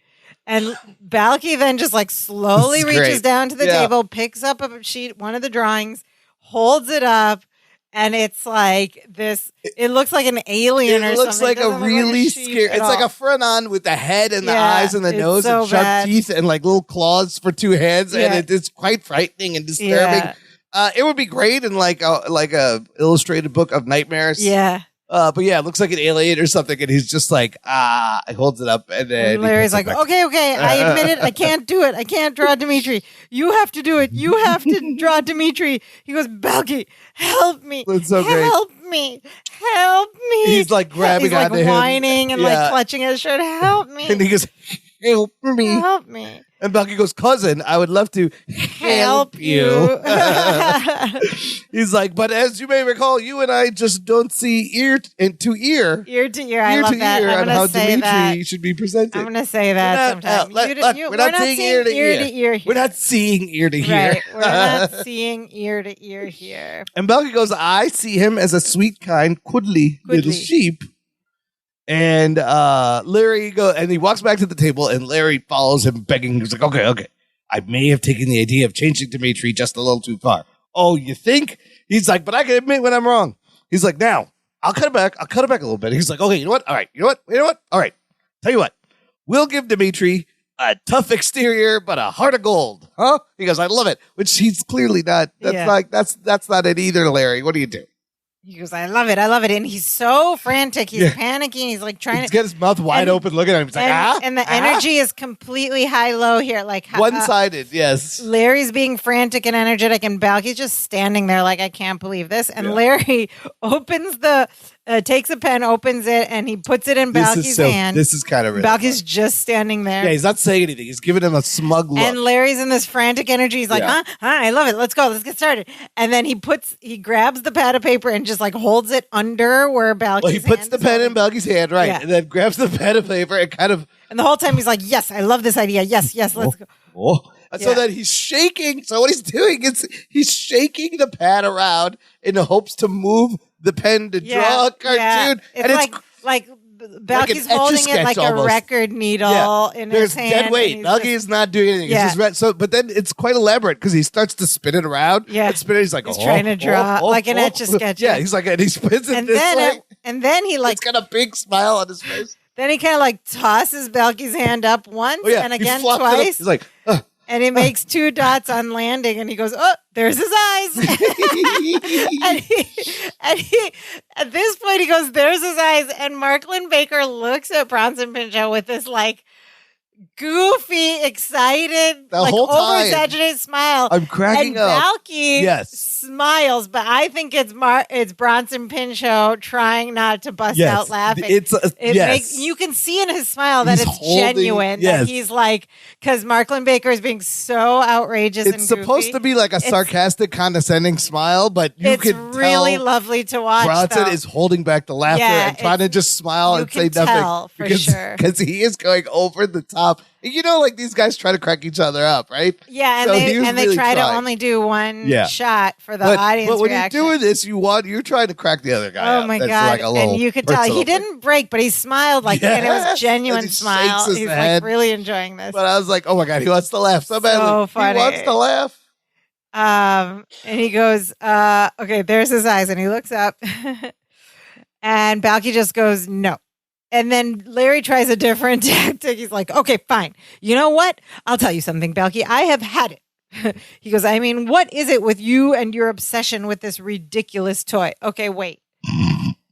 And Balky then just like slowly reaches down to the table, picks up a sheet, one of the drawings, holds it up, and it's like this. It looks like an alien or something. It looks like a really scary. It's like a front on with the head and the eyes and the nose and sharp teeth and like little claws for two hands, and it's quite frightening and disturbing. It would be great in like a illustrated book of nightmares. Yeah. But yeah, it looks like an alien or something, and he's just like, he holds it up, and then Larry's like, okay, I admit it, I can't do it, I can't draw Dimitri. You have to do it. You have to draw Dimitri. He goes, Balky, help me, help me. He's like grabbing onto him, whining and like clutching his shirt. Help me, and he goes, help me. And Balky goes, cousin, I would love to help you. He's like, but as you may recall, you and I just don't see ear to ear. Ear to ear. I love that. I'm on how Dimitri should be presented. I'm going to say that sometime. We're not seeing ear to ear. We're not seeing ear to ear. Right. We're not seeing ear to ear here. And Balky goes, I see him as a sweet, kind, cuddly little sheep. And and he walks back to the table, and Larry follows him, begging. He's like, okay. I may have taken the idea of changing Dimitri just a little too far. Oh, you think? He's like, but I can admit when I'm wrong. He's like, now, I'll cut it back a little bit. He's like, okay, you know what? All right, you know what? All right, tell you what. We'll give Dimitri a tough exterior, but a heart of gold. Huh? He goes, I love it. Which he's clearly not. That's not it either, Larry. What do you do? He goes, I love it. And he's so frantic. He's panicking. He's like trying to get his mouth wide open, looking at him. He's like, And the energy is completely high-low here. Like one-sided, yes. Larry's being frantic and energetic, and Balky's just standing there like, I can't believe this. And Larry opens the takes a pen, opens it, and he puts it in Balky's hand. This is kind of really Balky's just standing there. Yeah, he's not saying anything. He's giving him a smug look. And Larry's in this frantic energy. He's like, huh, I love it. Let's go. Let's get started. And then he grabs the pad of paper and just like holds it under where Balky's hand is. Well, he puts the pen in Balky's hand, right, and then grabs the pad of paper and kind of... And the whole time he's like, yes, I love this idea. Yes, let's go. Oh. And so then he's shaking. So what he's doing is he's shaking the pad around in the hopes to move the pen to draw a cartoon. Yeah. It's like Balky's holding it like almost. A record needle in his hand. There's dead weight. Balky is not doing anything. It's just but then it's quite elaborate because he starts to spin it around. Yeah. And spin it. He's like, he's trying to draw like an Etch-a-Sketch. Yeah, he's like, and he spins it this way. And then he like... He's got a big smile on his face. Then he kind of like tosses Balky's hand up once and again twice. He's like, and he makes 2 dots on landing, and he goes, "Oh, there's his eyes." and he, at this point, he goes, "There's his eyes." And Marklin Baker looks at Bronson Pinchot with this like goofy, excited, the like whole time, over-exaggerated smile. I'm cracking up. Balky smiles, but I think it's Bronson Pinchot trying not to bust out laughing. You can see in his smile that it's genuine. That he's like, because Marklin Baker is being so outrageous. It's supposed to be like a sarcastic, condescending smile, but you can tell really lovely to watch. Bronson is holding back the laughter and trying to just smile and say nothing because he is going over the top. You know, like these guys try to crack each other up, right? Yeah, and they try to only do one shot for the audience But when reaction. you're doing this, you're trying to crack the other guy up. Oh my God. And you could tell he didn't break, but he smiled like, and it was a genuine smile. He's like really enjoying this. But I was like, oh my God, he wants to laugh so badly. So funny. He wants to laugh. And he goes, okay, there's his eyes. And he looks up and Balky just goes, no. And then Larry tries a different tactic. He's like, okay, fine. You know what? I'll tell you something, Balky. I have had it. He goes, I mean, what is it with you and your obsession with this ridiculous toy? Okay, wait.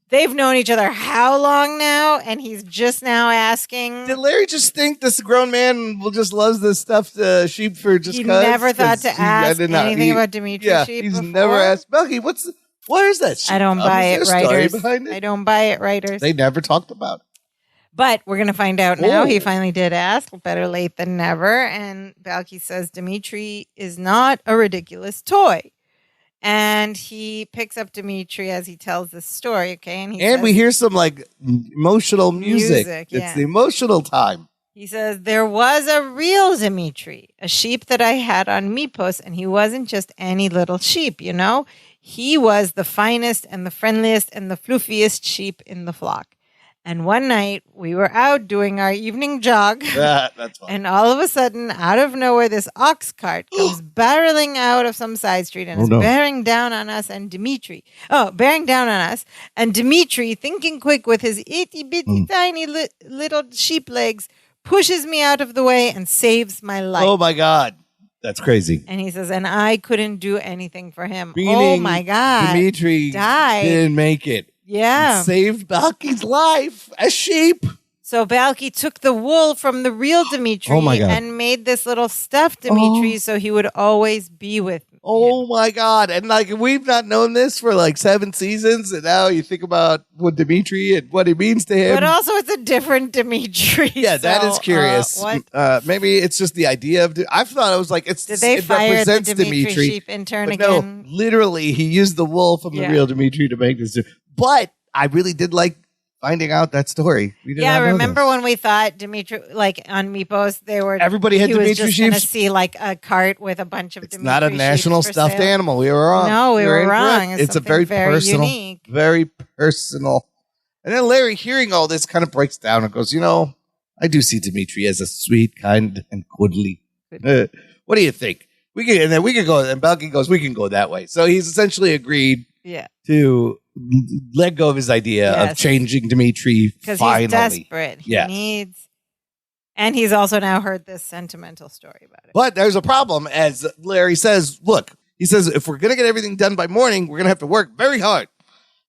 They've known each other how long now? And he's just now asking. Did Larry just think this grown man just loves this stuffed sheep for just He cause? never thought to ask anything about Dimitri sheep he's before? never asked. Balky, where is that sheep? I don't buy it, writers. I don't buy it, writers. They never talked about it. But we're going to find out now. He finally did ask. Better late than never. And Balky says Dimitri is not a ridiculous toy. And he picks up Dimitri as he tells this story, okay? And we hear some like emotional music. It's the emotional time. He says, there was a real Dimitri, a sheep that I had on Mipos, and he wasn't just any little sheep, you know? He was the finest and the friendliest and the fluffiest sheep in the flock. And one night, we were out doing our evening jog. That's fun. And all of a sudden, out of nowhere, this ox cart comes barreling out of some side street and is bearing down on us and Dimitri. Bearing down on us. And Dimitri, thinking quick with his itty-bitty tiny little sheep legs, pushes me out of the way and saves my life. Oh, my God. That's crazy. And he says, and I couldn't do anything for him. Meaning oh, my God. Dimitri didn't make it. Yeah. Saved Balky's life, a sheep. So Balky took the wool from the real Dimitri and made this little stuffed Dimitri so he would always be with me. Oh my God. And like we've not known this for like 7 seasons, and now you think about what Dimitri and what it means to him. But also it's a different Dimitri. Yeah, that is curious. Maybe it's just the idea of I thought it was like it represents the Dimitri sheep intern but again? No, literally he used the wool from the real Dimitri to make this. But I really did like finding out that story. Remember when we thought Dimitri, like on Mipos, everybody had Dimitri sheep. He was just going to see like a cart with a bunch of Dimitri not a national stuffed animal. We were wrong. No, we were wrong. It's a very personal, unique. very personal. And then Larry, hearing all this, kind of breaks down and goes, I do see Dimitri as a sweet, kind, and cuddly. What do you think? We can go, and Balky goes, we can go that way. So he's essentially agreed to let go of his idea of changing Dimitri finally. Because he's desperate. He needs... And he's also now heard this sentimental story about it. But there's a problem, as Larry says, look, he says, if we're going to get everything done by morning, we're going to have to work very hard.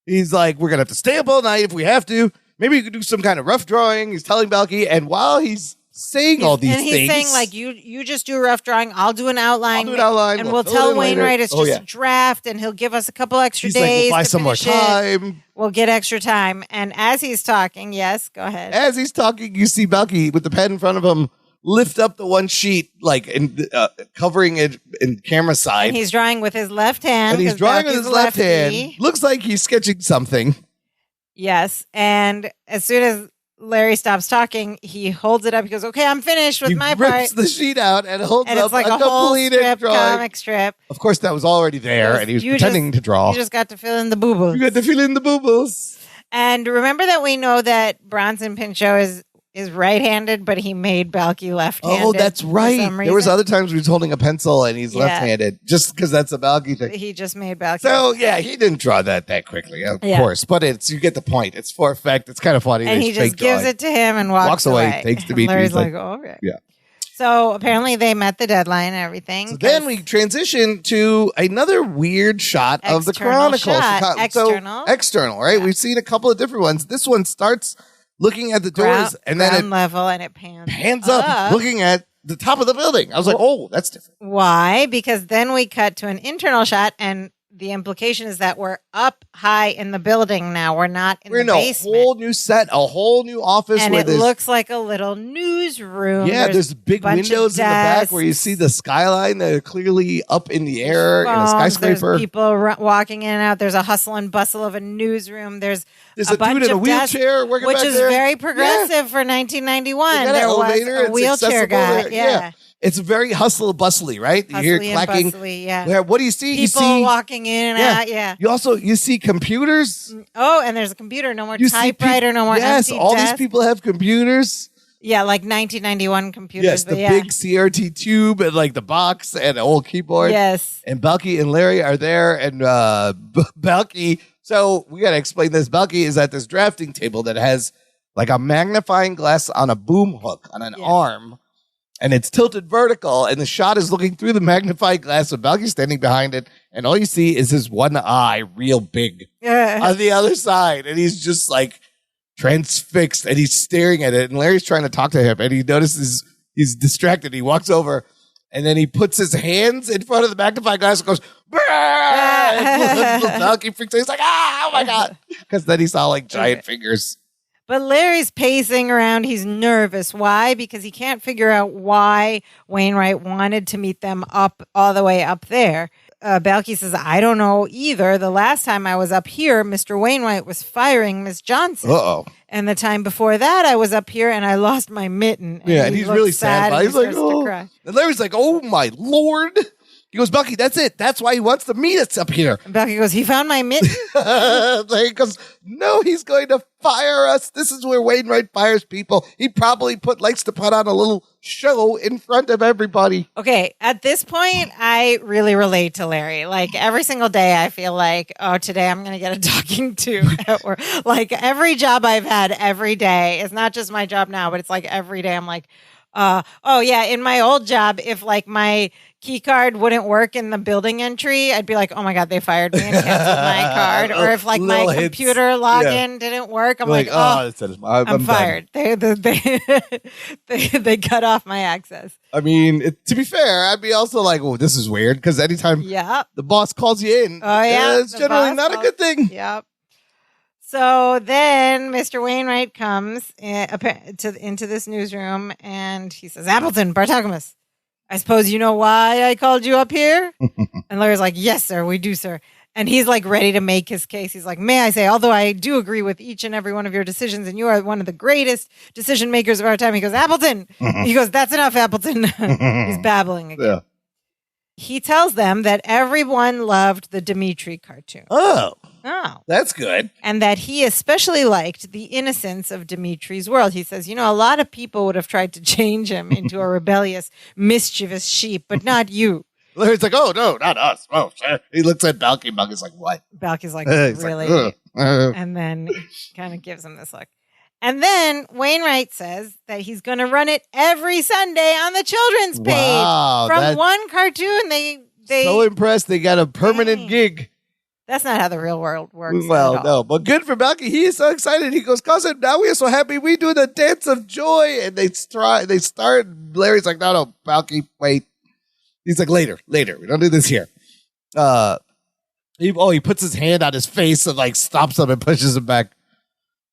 He's like, we're going to have to stay up all night if we have to. Maybe you could do some kind of rough drawing. He's telling Balky, and while he's saying all these things. And he's saying, like, you just do a rough drawing. I'll do an outline. And we'll tell Wainwright it's just a draft, and he'll give us a couple extra days. Like, we'll buy some more time. We'll get extra time. And as he's talking, yes, go ahead. As he's talking, you see Balky with the pen in front of him lift up the one sheet, like covering it in camera side. And he's drawing with his left hand. And he's drawing with his left hand. Looks like he's sketching something. Yes. And as soon as Larry stops talking, he holds it up. He goes, "Okay, I'm finished with my part." He rips the sheet out and holds up it's like a completed drawing. Comic strip. Of course, that was already there, and he was pretending to draw. You just got to fill in the boo-boos. You got to fill in the boo-boos. And remember that we know that Bronson Pinchot is right-handed, but he made Balky left-handed. Oh, that's right. There was other times he was holding a pencil and he's left-handed, just because that's a Balky thing. He just made Balky. So, yeah, he didn't draw that quickly, of course. But you get the point. It's for effect. It's kind of funny. And he just gives it to him and walks away. Takes Dimitri. Larry's like, oh, okay. Yeah. So, apparently they met the deadline and everything. So then we transition to another weird shot of the Chronicles. External, right? Yeah. We've seen a couple of different ones. This one starts looking at the doors and then it level and it pans up looking at the top of the building. I was like, oh, that's different. Why? Because then we cut to an internal shot and the implication is that we're up high in the building now. We're not in the basement. We're in a whole new set, a whole new office. And it looks like a little newsroom. Yeah, there's big windows in the back where you see the skyline that are clearly up in the air in a skyscraper. There's people walking in and out. There's a hustle and bustle of a newsroom. There's a bunch dude in a wheelchair working back there. Which is very progressive for 1991. There was a wheelchair guy. Yeah. It's very hustle-bustly, right? Hustly, you hear clacking. Bustly, yeah. What do you see? People walking in and out, yeah. You see computers. Oh, and there's a computer. No more typewriter, no more empty desk. Yes, all these people have computers. Yeah, like 1991 computers. Yes, the big CRT tube and like the box and an old keyboard. Yes. And Balky and Larry are there and Balky. So we got to explain this. Balky is at this drafting table that has like a magnifying glass on a boom hook on an arm. And it's tilted vertical, and the shot is looking through the magnifying glass with Balky standing behind it, and all you see is his one eye real big on the other side. And he's just like transfixed, and he's staring at it. And Larry's trying to talk to him, and he notices he's distracted. He walks over, and then he puts his hands in front of the magnifying glass and goes, and Balky freaks out. He's like, oh my God. Because then he saw like giant fingers. But Larry's pacing around. He's nervous. Why? Because he can't figure out why Wainwright wanted to meet them up all the way up there. Balky says, I don't know either. The last time I was up here, Mr. Wainwright was firing Miss Johnson. Uh-oh. And the time before that, I was up here and I lost my mitten. And he's really sad. He's like, oh. And Larry's like, oh my Lord. He goes, Balky, that's it. That's why he wants to meet us up here. And Balky goes, he found my mitten? Larry goes, no, he's going to fire us. This is where Wainwright fires people. He probably likes to put on a little show in front of everybody. Okay, at this point, I really relate to Larry. Like, every single day, I feel like, oh, today I'm going to get a talking to at work. Like, every job I've had every day, it's not just my job now, but it's like every day I'm like, oh, yeah, in my old job, if like my key card wouldn't work in the building entry, I'd be like, oh my God, they fired me and canceled my card. Or if like my computer login didn't work, I'm like, oh, I'm fired. They cut off my access. I mean, to be fair, I'd be also like, oh, this is weird. Because anytime the boss calls you in, it's generally not a good thing. Yep. So then Mr. Wainwright comes into this newsroom and he says, Appleton, Bartogamus, I suppose you know why I called you up here? And Larry's like, yes, sir, we do, sir. And he's like ready to make his case. He's like, may I say, although I do agree with each and every one of your decisions and you are one of the greatest decision makers of our time. He goes, Appleton. He goes, that's enough, Appleton. He's babbling again. Yeah. He tells them that everyone loved the Dimitri cartoon. Oh, that's good. And that he especially liked the innocence of Dimitri's world. He says, a lot of people would have tried to change him into a rebellious, mischievous sheep, but not you. Larry's like, oh, no, not us. Oh, he looks at Balky. Balky's like, what? Balky's like, really? Like, and then he kind of gives him this look. And then Wainwright says that he's going to run it every Sunday on the children's page. From one cartoon. They so impressed they got a permanent gig. That's not how the real world works. Well, no, but good for Balky. He is so excited. He goes, cousin, now we are so happy. We do the dance of joy. And they start. Larry's like, no, Balky, wait. He's like, later. We don't do this here. He puts his hand on his face and like stops him and pushes him back.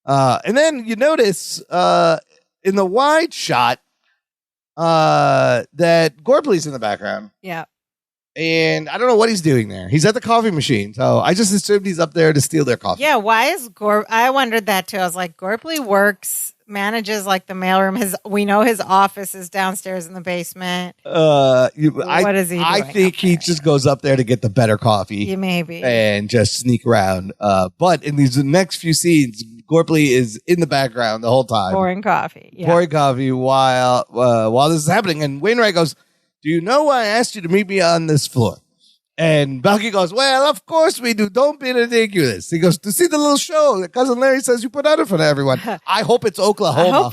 And then you notice in the wide shot that Gorpley's in the background. Yeah. And I don't know what he's doing there. He's at the coffee machine. So I just assumed he's up there to steal their coffee. Yeah, why is I wondered that too. I was like, Gorpley manages like the mailroom. We know his office is downstairs in the basement. What is he doing? I think he just goes up there to get the better coffee. Yeah, maybe. And just sneak around. But in these next few scenes, Gorpley is in the background the whole time. Pouring coffee. Yeah. Pouring coffee while this is happening. And Wainwright goes, do you know why I asked you to meet me on this floor? And Balky goes, well, of course we do. Don't be ridiculous. He goes, to see the little show that Cousin Larry says you put out in front of everyone. I hope it's Oklahoma.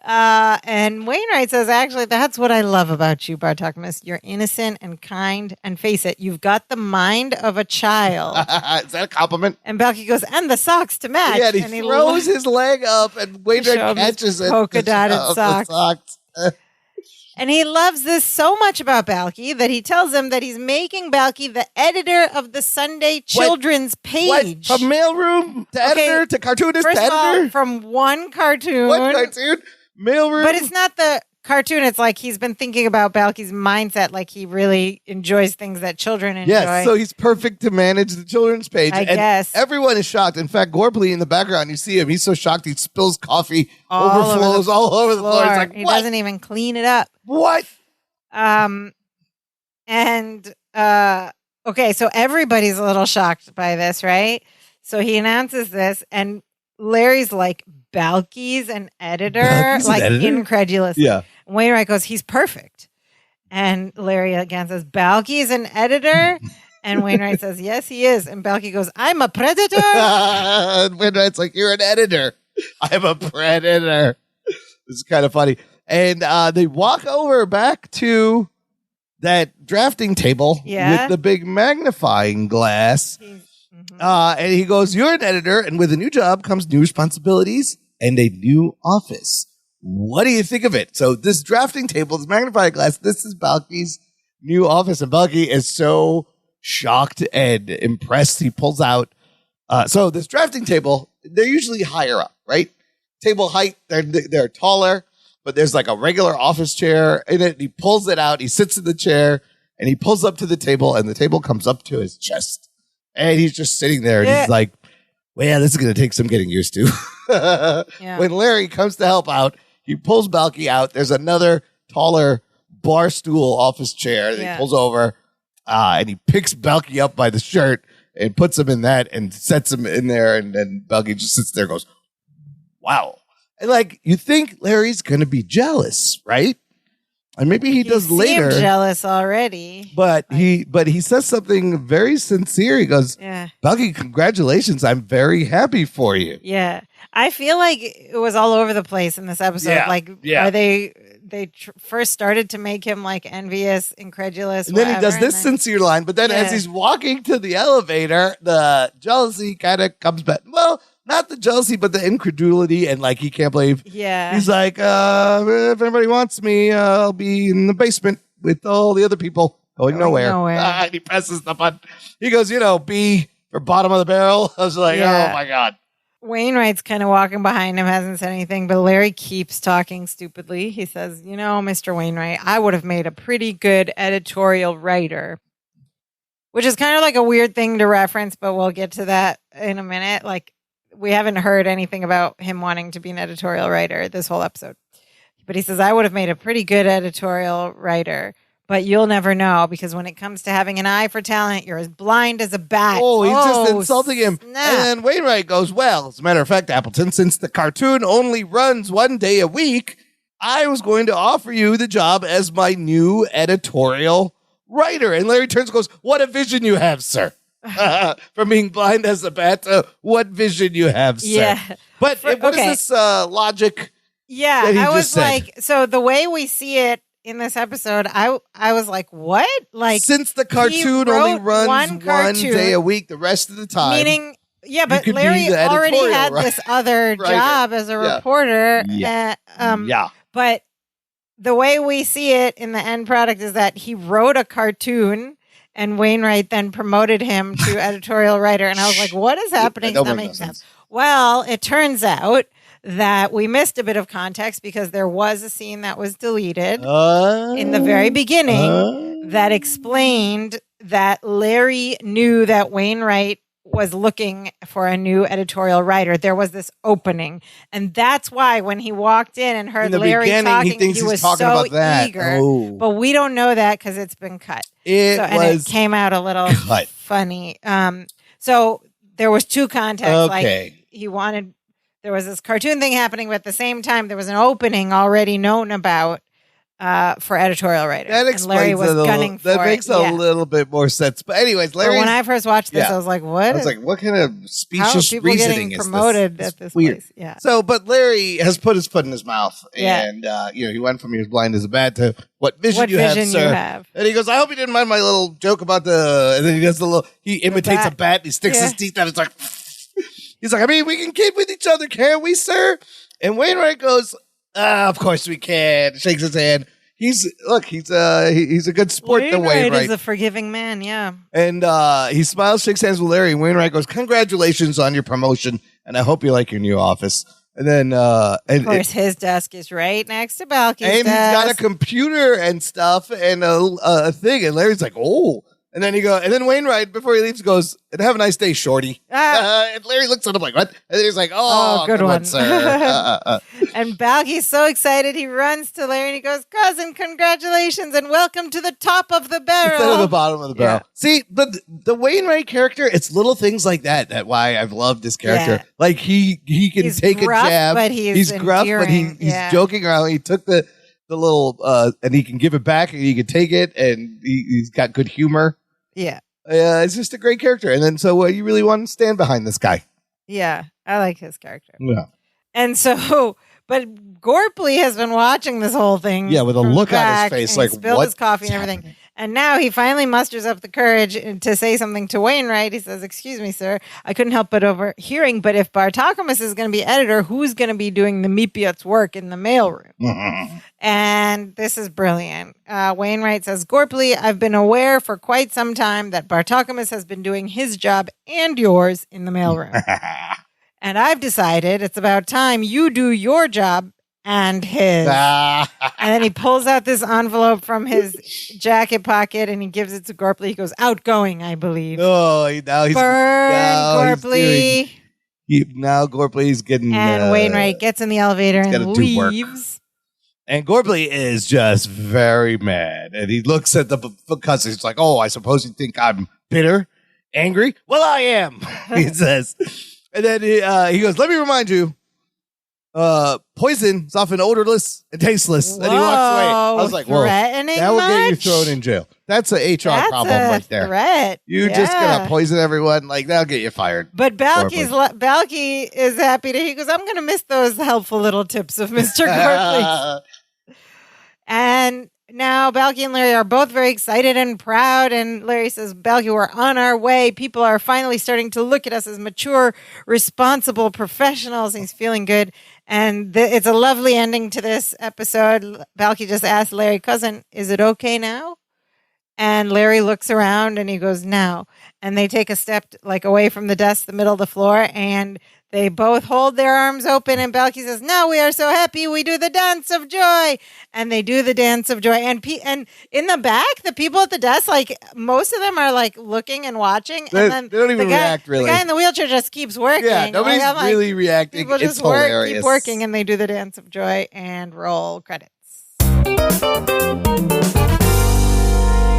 And Wainwright says, actually, that's what I love about you, Bartokmus. You're innocent and kind. And face it, you've got the mind of a child. Is that a compliment? And Balky goes, and the socks to match. Yeah, and he throws his leg up and Wainwright catches it. Polka-dotted socks. And he loves this so much about Balky that he tells him that he's making Balky the editor of the Sunday children's page. What? From mailroom to editor to cartoonist First to editor? of all, from one cartoon. Mailroom? But it's not the cartoon. It's like he's been thinking about Balky's mindset, like he really enjoys things that children enjoy. Yes, so he's perfect to manage the children's page. I guess. Everyone is shocked. In fact, Gorpley in the background, you see him. He's so shocked he spills coffee, overflows all over the floor. He's like, he doesn't even clean it up. What? Okay, so everybody's a little shocked by this, right? So he announces this, and Larry's like, Balky's an editor? Incredulous. Yeah. Wainwright goes, he's perfect. And Larry again says, Balky's an editor? And Wainwright says, yes, he is. And Balky goes, I'm a predator? And Wainwright's like, you're an editor. I'm a predator. This is kind of funny. And they walk over back to that drafting table with the big magnifying glass. And he goes, you're an editor, and with a new job comes new responsibilities and a new office. What do you think of it? So this drafting table, this magnifying glass, this is Balky's new office. And Balky is so shocked and impressed. He pulls out. So this drafting table, they're usually higher up, right? Table height, they're taller, but there's like a regular office chair in it. He pulls it out. He sits in the chair and he pulls up to the table, and the table comes up to his chest. And he's just sitting there, and he's like, well, this is going to take some getting used to. When Larry comes to help out, he pulls Balky out. There's another taller bar stool office chair that he pulls over, and he picks Balky up by the shirt and puts him in that and sets him in there. And then Balky just sits there and goes, wow. And like, you think Larry's going to be jealous, right? And maybe he does later. Jealous already. But he says something very sincere. He goes, Balky, congratulations. I'm very happy for you. Yeah. I feel like it was all over the place in this episode. Are they first started to make him like envious, incredulous. And then he does this sincere line. But then as he's walking to the elevator, the jealousy kind of comes back. Well, not the jealousy, but the incredulity, and like he can't believe. Yeah. He's like, if anybody wants me, I'll be in the basement with all the other people going nowhere. And he presses the button. He goes, B for bottom of the barrel. I was like, oh my God. Wainwright's kind of walking behind him, hasn't said anything, but Larry keeps talking stupidly. He says, Mr. Wainwright, I would have made a pretty good editorial writer. Which is kind of like a weird thing to reference, but we'll get to that in a minute. Like, we haven't heard anything about him wanting to be an editorial writer this whole episode. But he says, I would have made a pretty good editorial writer, but you'll never know, because when it comes to having an eye for talent, you're as blind as a bat. Oh, he's just insulting him. Snap. And then Wainwright goes, well, as a matter of fact, Appleton, since the cartoon only runs one day a week, I was going to offer you the job as my new editorial writer. And Larry turns and goes, what a vision you have, sir. From being blind as a bat, what vision you have, sir. Yeah. But what is this logic? Yeah, I was like, so the way we see it in this episode, I was like, what? Like, since the cartoon only runs one day a week, the rest of the time. Meaning, yeah, but Larry already had this other job as a reporter. Yeah. But the way we see it in the end product is that he wrote a cartoon and Wainwright then promoted him to editorial writer. And I was like, what is happening? That makes sense. Well, it turns out that we missed a bit of context because there was a scene that was deleted in the very beginning that explained that Larry knew that Wainwright was looking for a new editorial writer. There was this opening. And that's why when he walked in and heard Larry talking, he was so about that. eager. But we don't know that because it's been cut. It came out a little funny. So there was two contexts. Like there was this cartoon thing happening, but at the same time, there was an opening already known about for editorial writers. That explains that makes a little bit more sense. But anyways, Larry. When I first watched this, I was like, "What?" I was like, "What kind of specious reasoning is promoted at this place?" Yeah. So, but Larry has put his foot in his mouth, and he went from he was blind as a bat to what vision you have, sir. And he goes, "I hope you didn't mind my little joke about the." And then he does he imitates a bat. And he sticks his teeth out. It's like. He's like, I mean, we can kid with each other, can't we, sir? And Wainwright goes, of course we can. Shakes his hand. He's a good sport. Wainwright is a forgiving man, yeah. And he smiles, shakes hands with Larry. And Wainwright goes, congratulations on your promotion, and I hope you like your new office. And then, of course, his desk is right next to Balky's desk. And he's got a computer and stuff and a thing. And Larry's like, oh. And then Wainwright, before he leaves, goes, and have a nice day, shorty. And Larry looks at him like, what? And then he's like, good one, sir. And Balky's so excited, he runs to Larry and he goes, cousin, congratulations and welcome to the top of the barrel. Instead of the bottom of the barrel. Yeah. See, but the Wainwright character, it's little things like that why I've loved this character. Yeah. Like, he can take gruff, a jab. But he's gruff, but he's joking around. He took the little, and he can give it back and he can take it, and he's got good humor. Yeah. It's just a great character. And then so you really want to stand behind this guy. Yeah. I like his character. Yeah. And so, but Gorpley has been watching this whole thing. Yeah, with a look on his face like, spilled his coffee and everything. And now he finally musters up the courage to say something to Wainwright. He says, excuse me, sir, I couldn't help but overhearing, but if Bartokomous is going to be editor, who's going to be doing the Meepiot's work in the mailroom? And this is brilliant. Wainwright says, Gorpley, I've been aware for quite some time that Bartokomous has been doing his job and yours in the mailroom. And I've decided it's about time you do your job and his. And then he pulls out this envelope from his jacket pocket and he gives it to Gorpley. He goes, outgoing, I believe. Oh, now he's Gorpley. Now Gorpley's getting. And Wainwright gets in the elevator and leaves. And Gorpley is just very mad. And he looks at the cousin. He's like, oh, I suppose you think I'm bitter, angry? Well, I am, he says. And then he goes, let me remind you. Poison is often odorless and tasteless. Whoa, and he walks away. I was like, whoa, that will get you thrown in jail. That's an HR problem right there. Threat. You're just going to poison everyone. Like, that'll get you fired. But Balky is happy to, he goes, I'm going to miss those helpful little tips of Mr. Gorpley. And now Balky and Larry are both very excited and proud. And Larry says, Balky, we're on our way. People are finally starting to look at us as mature, responsible professionals. And he's feeling good. And it's a lovely ending to this episode. Balky just asked Larry, cousin, is it okay now? And Larry looks around and he goes, now. And they take a step away from the desk, the middle of the floor, and they both hold their arms open. And Balky says, now we are so happy. We do the dance of joy. And they do the dance of joy. And in the back, the people at the desk, most of them are looking and watching. They don't even react, really. The guy in the wheelchair just keeps working. Yeah, nobody's really reacting. People just keep working, and they do the dance of joy and roll credits.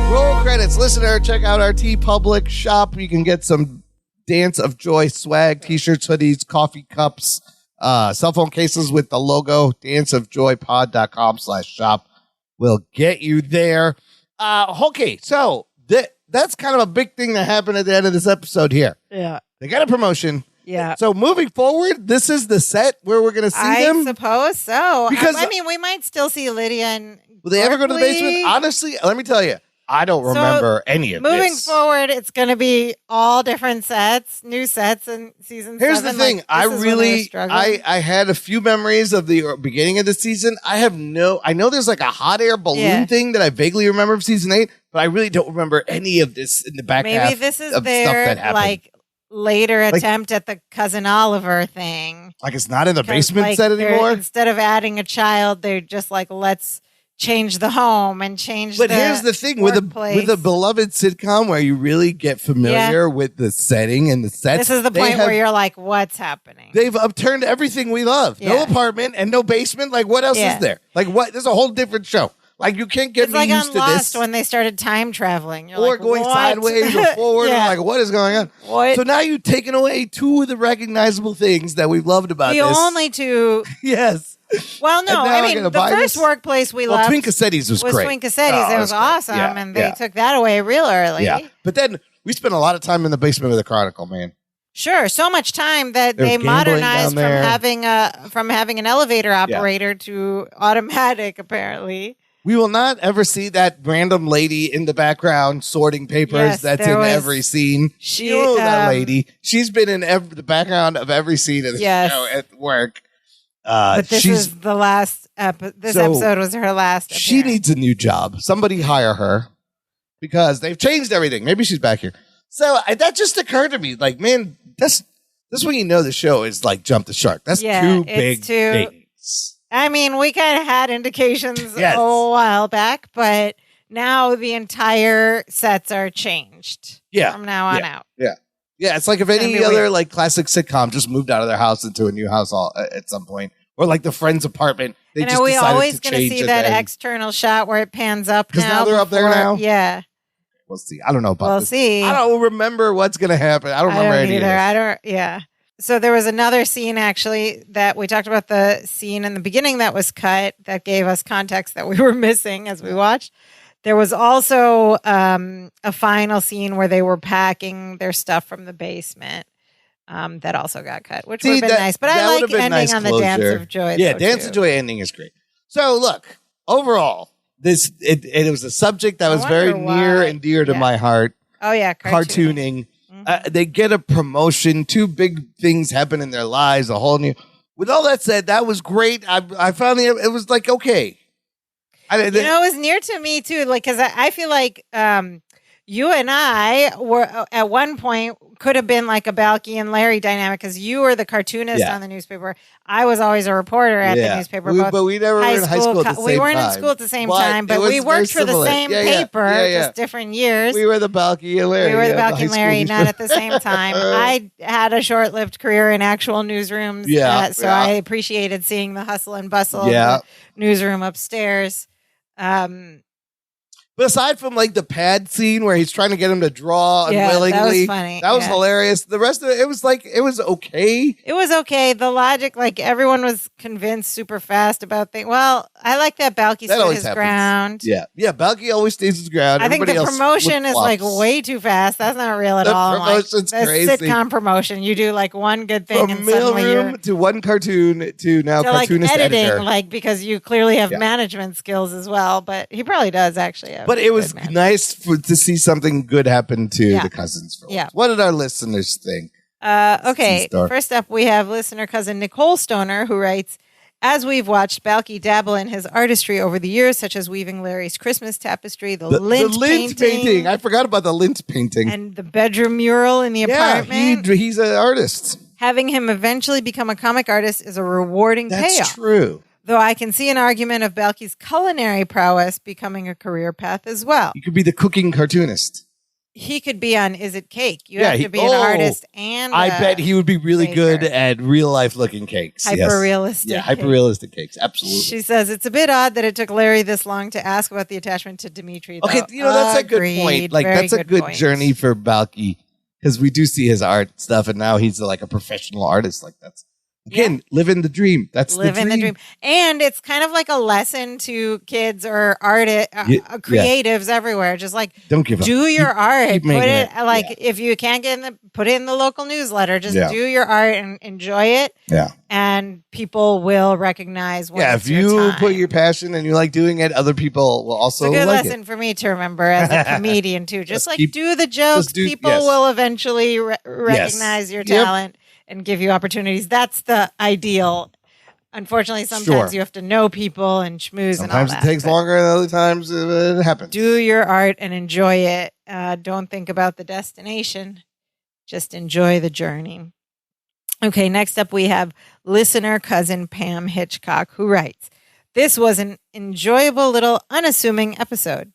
Roll credits. Listener, check out our TeePublic shop. You can get some Dance of Joy swag, t-shirts, hoodies, coffee cups, cell phone cases with the logo, danceofjoypod.com/shop will get you there. Okay, so that's kind of a big thing that happened at the end of this episode here. Yeah. They got a promotion. Yeah. So moving forward, this is the set where we're going to see them? I suppose so. Because I mean, we might still see Lydia and will they ever go to the Berkeley. basement? Honestly, let me tell you, I don't remember any of moving this. forward, it's going to be all different sets, new sets in season 7. Here's the thing. I had a few memories of the beginning of the season. I know there's like a hot air balloon thing that I vaguely remember of season 8, but I really don't remember any of this in the back half. Maybe this is of their stuff that happened. like later attempt at the Cousin Oliver thing. Like it's not in the basement set anymore? Instead of adding a child, they're just like, let's change the home and change But here's the thing with a beloved sitcom where you really get familiar with the setting and the sets. This is the point where you're like, what's happening? They've upturned everything we love. No apartment and no basement. Like what else is there? Like what? There's a whole different show. Like you can't get me used to this. When they started time traveling. You're or like, going what? sideways or forward. Yeah. Like what is going on? What? So now you've taken away two of the recognizable things that we've loved about the this. only two. Yes. Well, no, I mean, the first workplace we loved Twin Cassetti's was great. Twin Cassetti's. It was awesome, and they took that away real early. Yeah, but then we spent a lot of time in the basement of the Chronicle, man. Sure, so much time that they modernized from having an elevator operator to automatic, apparently. We will not ever see that random lady in the background sorting papers that's in every scene. That lady. She's been in the background of every scene of the show at work. But this is the last this episode was her last appearance. She needs a new job. Somebody hire her because they've changed everything. Maybe she's back here. So that just occurred to me. Like, man, that's when you know the show is like Jump the Shark. That's two big things. I mean, we kind of had indications a while back, but now the entire sets are changed from now on out. Yeah. Yeah, it's like if any other like classic sitcom just moved out of their house into a new house at some point, or like the friend's apartment. They just we decided always to going to see that external shot where it pans up because now they're up there now. Yeah, we'll see. I don't know about this. We'll see. I don't remember what's going to happen. I don't remember any either. of this. I don't. Yeah. So there was another scene actually that we talked about, the scene in the beginning that was cut that gave us context that we were missing as we watched. There was also a final scene where they were packing their stuff from the basement that also got cut, which would have been nice. But I like ending on the Dance of Joy. Yeah, Dance of Joy ending is great. So look, overall, it was a subject that was very near and dear to my heart. Oh yeah, cartooning. They get a promotion. Two big things happen in their lives. A whole new. With all that said, that was great. I found it was like okay. It was near to me too, like because I feel like you and I were at one point could have been like a Balky and Larry dynamic because you were the cartoonist on the newspaper. I was always a reporter at the newspaper. But we never were in high school at the same time. We weren't in school at the same time, but we worked for the same paper, just different years. We were the Balky and Larry. We were the Balky and Larry, not at the same time. I had a short-lived career in actual newsrooms, so I appreciated seeing the hustle and bustle of the newsroom upstairs. But aside from like the pad scene where he's trying to get him to draw unwillingly, that was funny. That was hilarious. The rest of it was okay. It was okay. The logic, like everyone was convinced super fast about things. Well, I like that Balky stood his ground. Yeah. Balky always stays his ground. I think the promotion is like way too fast. That's not real at all. The promotion's crazy. Sitcom promotion. You do like one good thing from mailroom to one cartoon to now cartoonist like editing, editor. Like because you clearly have management skills as well. But he probably does actually have. But it was nice to see something good happen to the cousins. What did our listeners think? Okay, first up we have listener cousin Nicole Stoner who writes, as we've watched Balky dabble in his artistry over the years, such as weaving Larry's Christmas tapestry, the lint painting. I forgot about the lint painting. And the bedroom mural in the apartment. He's an artist. Having him eventually become a comic artist is a rewarding payoff. That's true. Though I can see an argument of Balky's culinary prowess becoming a career path as well. You could be the cooking cartoonist. He could be on Is It Cake? You have to be an artist and I bet he would be really good at real life looking cakes. Hyper-realistic. Yeah, hyper-realistic cakes. Absolutely. She says, it's a bit odd that it took Larry this long to ask about the attachment to Dimitri. Okay, that's a good point. Like, that's a good journey for Balky because we do see his art stuff and now he's like a professional artist. Like, that's Again, living the dream. That's living the dream. And it's kind of like a lesson to kids or creatives everywhere. Just like, don't give up. Do your art. Keep put it like if you can't put it in the local newsletter. Just do your art and enjoy it. Yeah. And people will recognize when if you put your passion and you like doing it, other people will also like it. It's a good lesson for me to remember as a comedian too. Just like do the jokes. People will eventually recognize your talent. And give you opportunities. That's the ideal. Unfortunately, sometimes you have to know people and schmooze and all that. Sometimes it takes longer and other times it happens. Do your art and enjoy it. Don't think about the destination. Just enjoy the journey. Okay, next up we have listener cousin Pam Hitchcock, who writes, "This was an enjoyable little unassuming episode.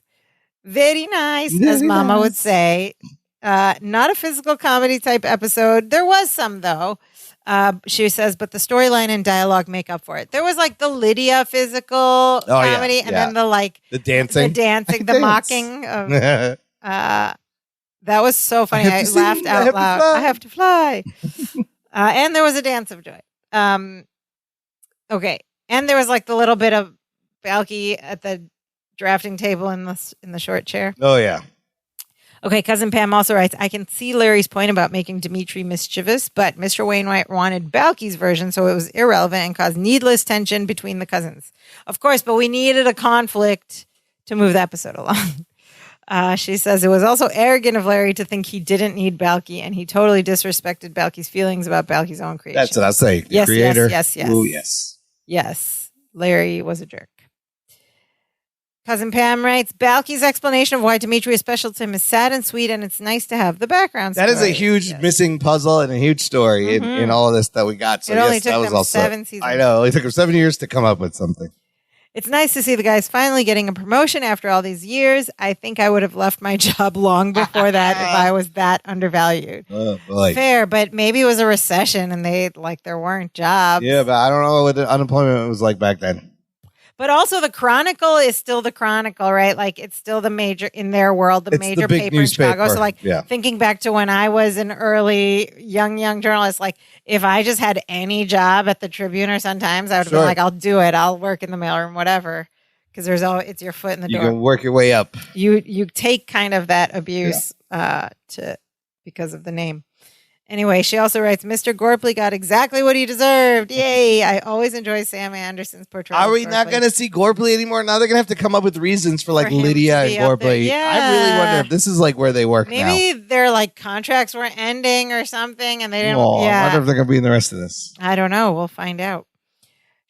Very nice, as Mama would say. Not a physical comedy type episode. There was some though. She says, but the storyline and dialogue make up for it. There was like the Lydia physical comedy, and then the dancing, the mocking of. That was so funny. I laughed out loud. I have to fly. And there was a dance of joy. Okay, and there was like the little bit of Balky at the drafting table in the short chair. Oh yeah. Okay, Cousin Pam also writes, I can see Larry's point about making Dimitri mischievous, but Mr. Wainwright wanted Balky's version, so it was irrelevant and caused needless tension between the cousins. Of course, but we needed a conflict to move the episode along. She says it was also arrogant of Larry to think he didn't need Balky, and he totally disrespected Balky's feelings about Balky's own creation. That's what I say. Yes, creator. Yes. Ooh, yes. Yes, Larry was a jerk. Cousin Pam writes, Balky's explanation of why Dimitri is special to him is sad and sweet, and it's nice to have the background story. That is a huge missing puzzle and a huge story in all of this that we got. So it only took them 7 seasons. I know. It took them 7 years to come up with something. It's nice to see the guys finally getting a promotion after all these years. I think I would have left my job long before that if I was that undervalued. Oh, boy. Fair, but maybe it was a recession and there weren't jobs. Yeah, but I don't know what the unemployment was like back then. But also the Chronicle is still the Chronicle, right? Like it's still the major in their world, the major paper in Chicago. So thinking back to when I was an early young journalist, like if I just had any job at the Tribune or Sun-Times, I would have been like, I'll do it. I'll work in the mailroom, whatever. Because it's your foot in the door. You can work your way up. You take kind of that abuse because of the name. Anyway, she also writes, Mr. Gorpley got exactly what he deserved. Yay. I always enjoy Sam Anderson's portrayal. Are we not going to see Gorpley anymore? Now they're going to have to come up with reasons for Lydia and Gorpley. Yeah. I really wonder if this is where they work now. Maybe their contracts were ending or something and they didn't. I wonder if they're going to be in the rest of this. I don't know. We'll find out.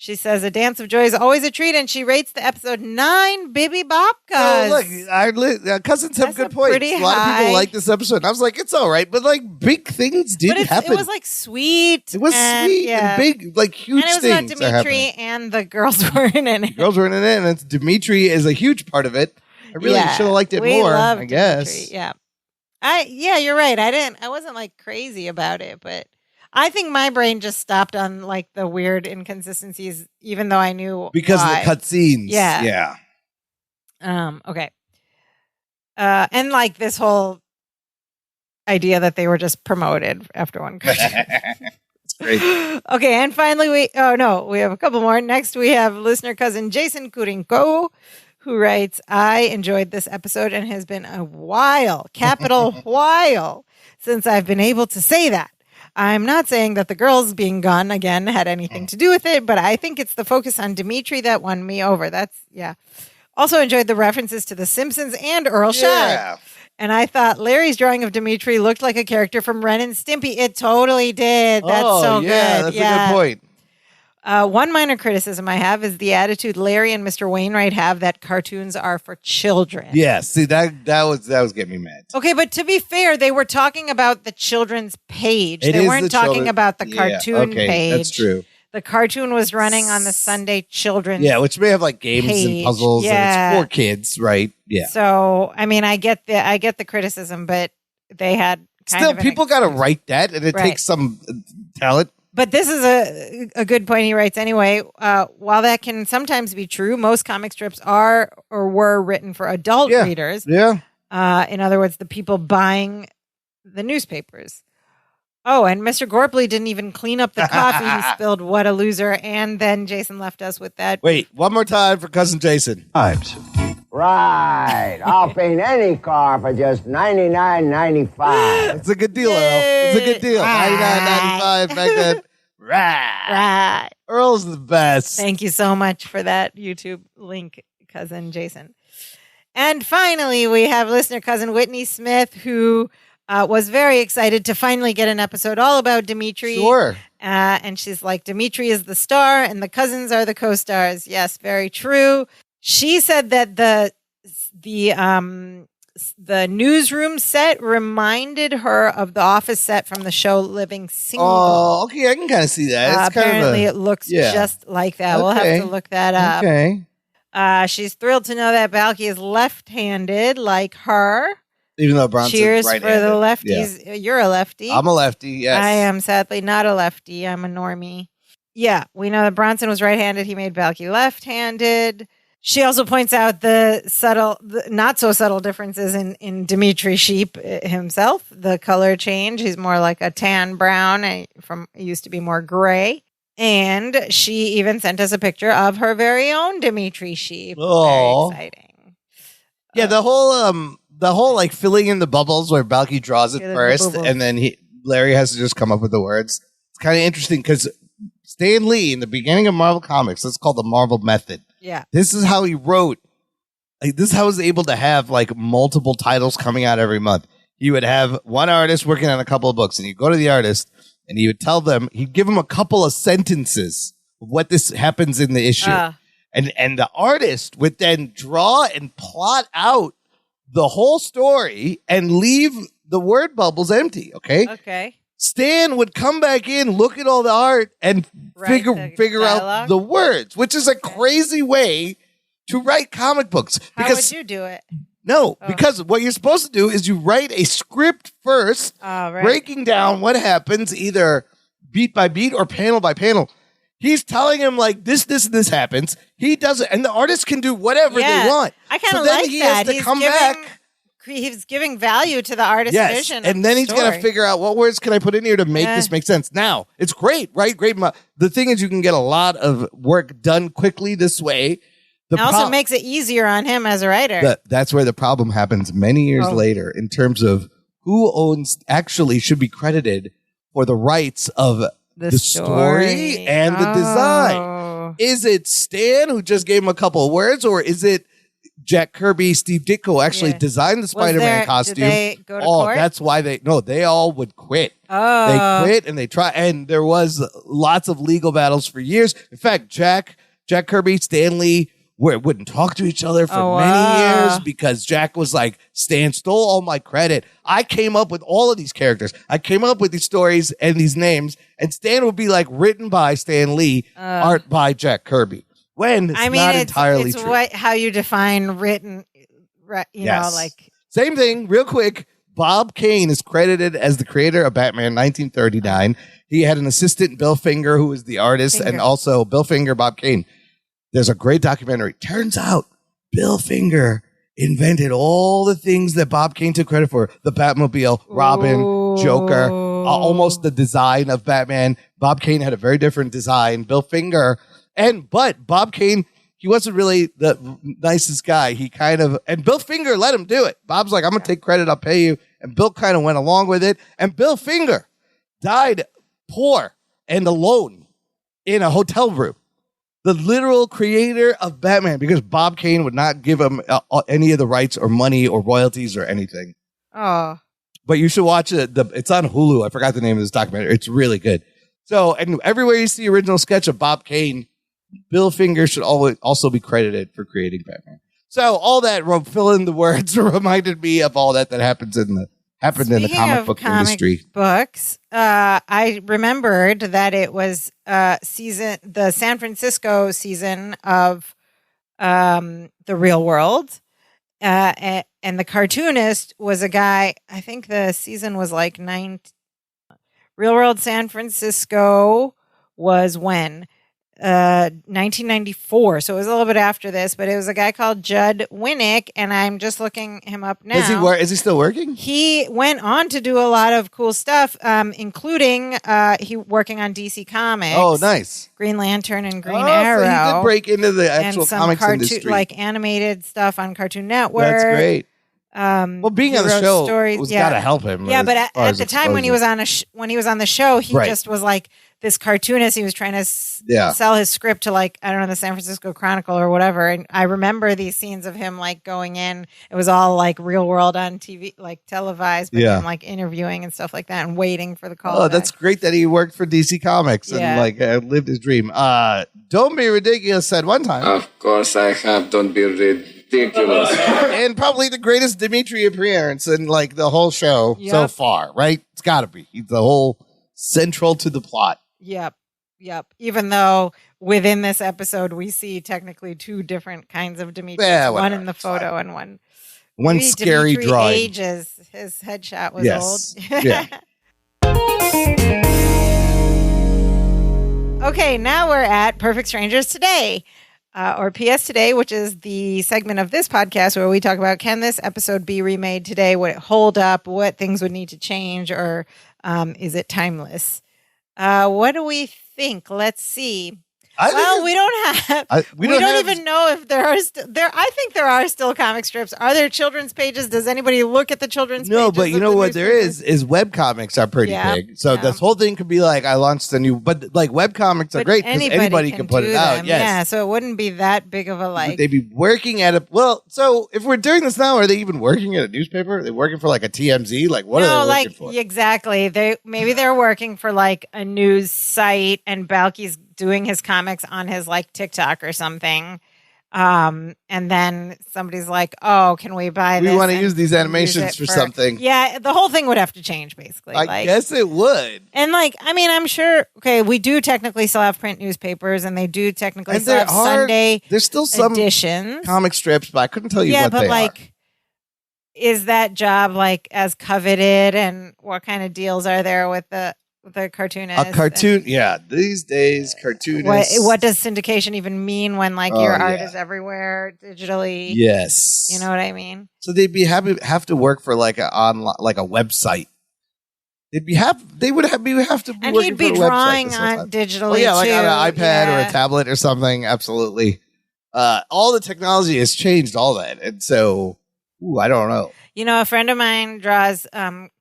She says, a dance of joy is always a treat, and she rates the episode 9 Bibi Bobkas. Oh, look, cousins have good points. A lot of people like this episode. And I was like, it's all right, but big things did happen. It was sweet. It was sweet and big, huge things. And it was about Dimitri and the girls weren't in it. The girls weren't in it, and Dimitri is a huge part of it. I really should have liked it more, I guess. Dimitri, yeah. You're right. I wasn't crazy about it, but I think my brain just stopped on the weird inconsistencies, even though I knew because why. of the cutscenes. Yeah. Okay. And this whole idea that they were just promoted after one cutscene. It's great. Okay, and finally we have a couple more. Next we have listener cousin Jason Kurinko, who writes, I enjoyed this episode and has been a while, capital while, since I've been able to say that. I'm not saying that the girls being gone again had anything to do with it, but I think it's the focus on Dimitri that won me over. Also enjoyed the references to The Simpsons and Earl Scheib. And I thought Larry's drawing of Dimitri looked like a character from Ren and Stimpy. It totally did. That's so good. That's a good point. One minor criticism I have is the attitude Larry and Mr. Wainwright have that cartoons are for children. Yeah, see that was getting me mad. Okay, but to be fair, they were talking about the children's page. They weren't talking about the cartoon page. That's true. The cartoon was running on the Sunday children's which may have games and puzzles and it's for kids, right? Yeah. So, I mean, I get the criticism, but they had people got to write that and it takes some talent. But this is a good point he writes anyway. While that can sometimes be true, most comic strips are or were written for adult readers. Yeah. In other words, the people buying the newspapers. Oh, and Mr. Gorpley didn't even clean up the coffee he spilled. What a loser. And then Jason left us with that. Wait, one more time for Cousin Jason. Right. I'll paint any car for just $99.95. It's a good deal, Earl. It's a good deal. $99.95 back then. Right. Earl's the best. Thank you so much for that YouTube link, Cousin Jason. And finally, we have listener Cousin Whitney Smith, who was very excited to finally get an episode all about Dimitri. Sure. And she's like, Dimitri is the star and the cousins are the co-stars. Yes, very true. She said that the newsroom set reminded her of the office set from the show Living Single. Oh, okay. I can kind of see that. It's apparently, it looks just like that. Okay. We'll have to look that up. Okay. She's thrilled to know that Balky is left-handed like her. Even though Bronson's Cheers right-handed. for the lefties. Yeah. You're a lefty. I'm a lefty, yes. I am sadly not a lefty. I'm a normie. Yeah, we know that Bronson was right-handed. He made Balky left-handed. She also points out the not so subtle differences in Dimitri Sheep himself. The color change. He's more like a tan brown. He used to be more gray. And she even sent us a picture of her very own Dimitri Sheep. Oh. Very exciting. Yeah, the whole like filling in the bubbles where Balky draws it first, and then Larry has to just come up with the words. It's kind of interesting because Stan Lee in the beginning of Marvel Comics, that's called the Marvel Method. Yeah. This is how he wrote. Like, this is how he was able to have like multiple titles coming out every month. He would have one artist working on a couple of books, and he'd go to the artist and he would tell them, he'd give them a couple of sentences of what this happens in the issue. And the artist would then draw and plot out the whole story and leave the word bubbles empty. Okay. Stan would come back in, look at all the art, and figure out the words, which is a crazy way to write comic books. How would you do it? No, because what you're supposed to do is you write a script first, breaking down what happens either beat by beat or panel by panel. He's telling him like this happens. He does it, and the artist can do whatever they want. I kind of like that. He has to come back. He's giving value to the artist's vision. And then he's going to figure out what words can I put in here to make this make sense. Now, it's great, right? Great. The thing is you can get a lot of work done quickly this way. It also makes it easier on him as a writer. That's where the problem happens many years later in terms of who actually should be credited for the rights of the story and the design. Is it Stan who just gave him a couple of words, or is it Jack Kirby, Steve Ditko actually designed the Spider-Man costume? Did they go to court? That's why they all would quit. They quit and they try, and there was lots of legal battles for years. In fact, Jack Kirby, Stan Lee wouldn't talk to each other for many years because Jack was like, Stan stole all my credit. I came up with all of these characters. I came up with these stories and these names, and Stan would be like written by Stan Lee, art by Jack Kirby. When it's not entirely true. How you define written, you know, like. Same thing, real quick. Bob Kane is credited as the creator of Batman 1939. He had an assistant, Bill Finger, who was the artist, and also Bill Finger, Bob Kane. There's a great documentary. Turns out Bill Finger invented all the things that Bob Kane took credit for. The Batmobile, Robin, Joker, almost the design of Batman. Bob Kane had a very different design. Bill Finger... But Bob Kane, he wasn't really the nicest guy. He and Bill Finger let him do it. Bob's like, I'm going to take credit, I'll pay you. And Bill kind of went along with it. And Bill Finger died poor and alone in a hotel room. The literal creator of Batman, because Bob Kane would not give him any of the rights or money or royalties or anything. Oh. But you should watch it. It's on Hulu. I forgot the name of this documentary. It's really good. So, and everywhere you see original sketch of Bob Kane, Bill Finger should also be credited for creating Batman. So all that fill in the words reminded me of all that happened in the comic book industry. Books. I remembered that it was the San Francisco season of The Real World, and the cartoonist was a guy. I think the season was like Real World San Francisco was when. 1994. So it was a little bit after this, but it was a guy called Judd Winnick, and I'm just looking him up now. Is he still working? He went on to do a lot of cool stuff, including he working on DC Comics. Oh, nice. Green Lantern and Green Arrow. So he did break into the actual and some comics industry. like animated stuff on Cartoon Network. That's great. Well, being on the show was got to help him. Yeah, but at the time when he was on the show, he just was like this cartoonist. He was trying to sell his script to like, I don't know, the San Francisco Chronicle or whatever. And I remember these scenes of him like going in. It was all like real world on TV, like televised, but him like interviewing and stuff like that and waiting for the call. Oh, that's great that he worked for DC Comics and like lived his dream. Don't Be Ridiculous said one time. Of course I have. Don't be ridiculous. And probably the greatest Dimitri appearance in like the whole show so far, right? It's got to be. He's the whole central to the plot. Yep. Even though within this episode we see technically two different kinds of Dimitri. One in the photo and one scary Dimitri drawing. Ages. His headshot was old. Yeah. Okay, now we're at Perfect Strangers Today. Or PS Today, which is the segment of this podcast where we talk about, can this episode be remade today? Would it hold up? What things would need to change? Or is it timeless? What do we think? Let's see. We don't have. We don't even know if there are there. I think there are still comic strips. Are there children's pages? Does anybody look at the children's pages? No, but you know what there is web comics are pretty big. So this whole thing could be like, I launched a new, but like web comics are great because anybody can put it out. Yes. Yeah, so it wouldn't be that big of a like. Would they be working at a, well, so if we're doing this now, are they even working at a newspaper? Are they working for like a TMZ? Like what are they working for? Exactly. Maybe they're working for like a news site and Balky's doing his comics on his like TikTok or something. And then somebody's like, oh, can we buy this? We want to use these animations for something. Yeah, the whole thing would have to change basically. I guess it would. And like, I mean, I'm sure, okay, we do technically still have print newspapers and they do technically still have Sunday there's still some editions. Comic strips, but I couldn't tell you what they like, is that job like as coveted and what kind of deals are there with the cartoonist? A cartoon, these days, cartoonists. What does syndication even mean when like your art is everywhere digitally? Yes, you know what I mean. So they'd be have to work for like a online, like a website. They would have to be and working he'd be for a drawing website on digitally. Like on an iPad or a tablet or something. Absolutely, all the technology has changed all that, and so I don't know. You know, a friend of mine draws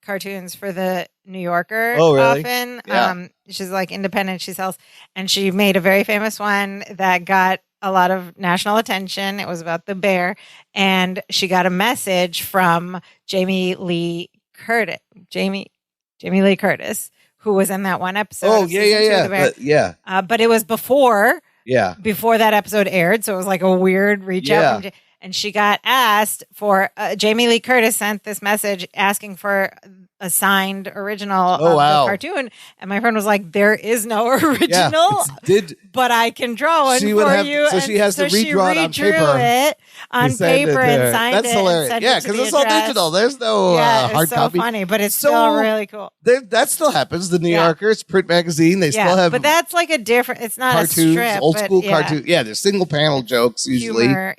cartoons for the New Yorker often. Yeah. She's like independent. She sells, and she made a very famous one that got a lot of national attention. It was about the bear, and she got a message from Jamie Lee Curtis, who was in that one episode. Oh, yeah. But it was before that episode aired, so it was like a weird reach out from and she got asked for Jamie Lee Curtis sent this message asking for a signed original of the cartoon, and my friend was like, "There is no original, but I can draw one for you." So she has to redraw it on paper and signed it. That's hilarious. Yeah, because it's all digital. There's no hard copy. So funny, but it's still really cool. That still happens. The New Yorker's print magazine. They still have, but that's like a different. It's not cartoons, a strip, old school cartoon. Yeah, there's single panel jokes usually. Humor,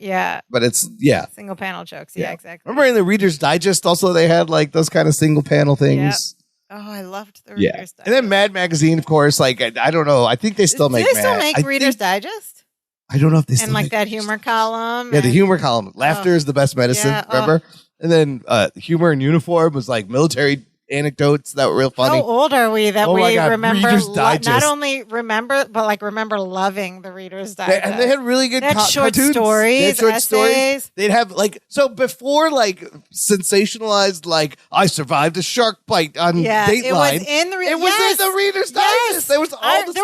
but it's single panel jokes. Yeah, exactly. Remember in the Reader's Digest also they had like those kind of single panel things. Yep. Oh, I loved the Reader's Digest. And then Mad Magazine, of course. Like I don't know. I think they still make. Do they still make Reader's Digest? I don't know if they still and like make that humor column. Yeah, the humor column. Laughter is the best medicine. Yeah, remember? And then humor in uniform was like military anecdotes that were real funny. How old are we that we remember not only remember but like remember loving the Reader's Digest? And they had really good short cartoons. stories, essays. They'd have like before like sensationalized like I survived a shark bite on Dateline. It was in the Reader's Digest. There was always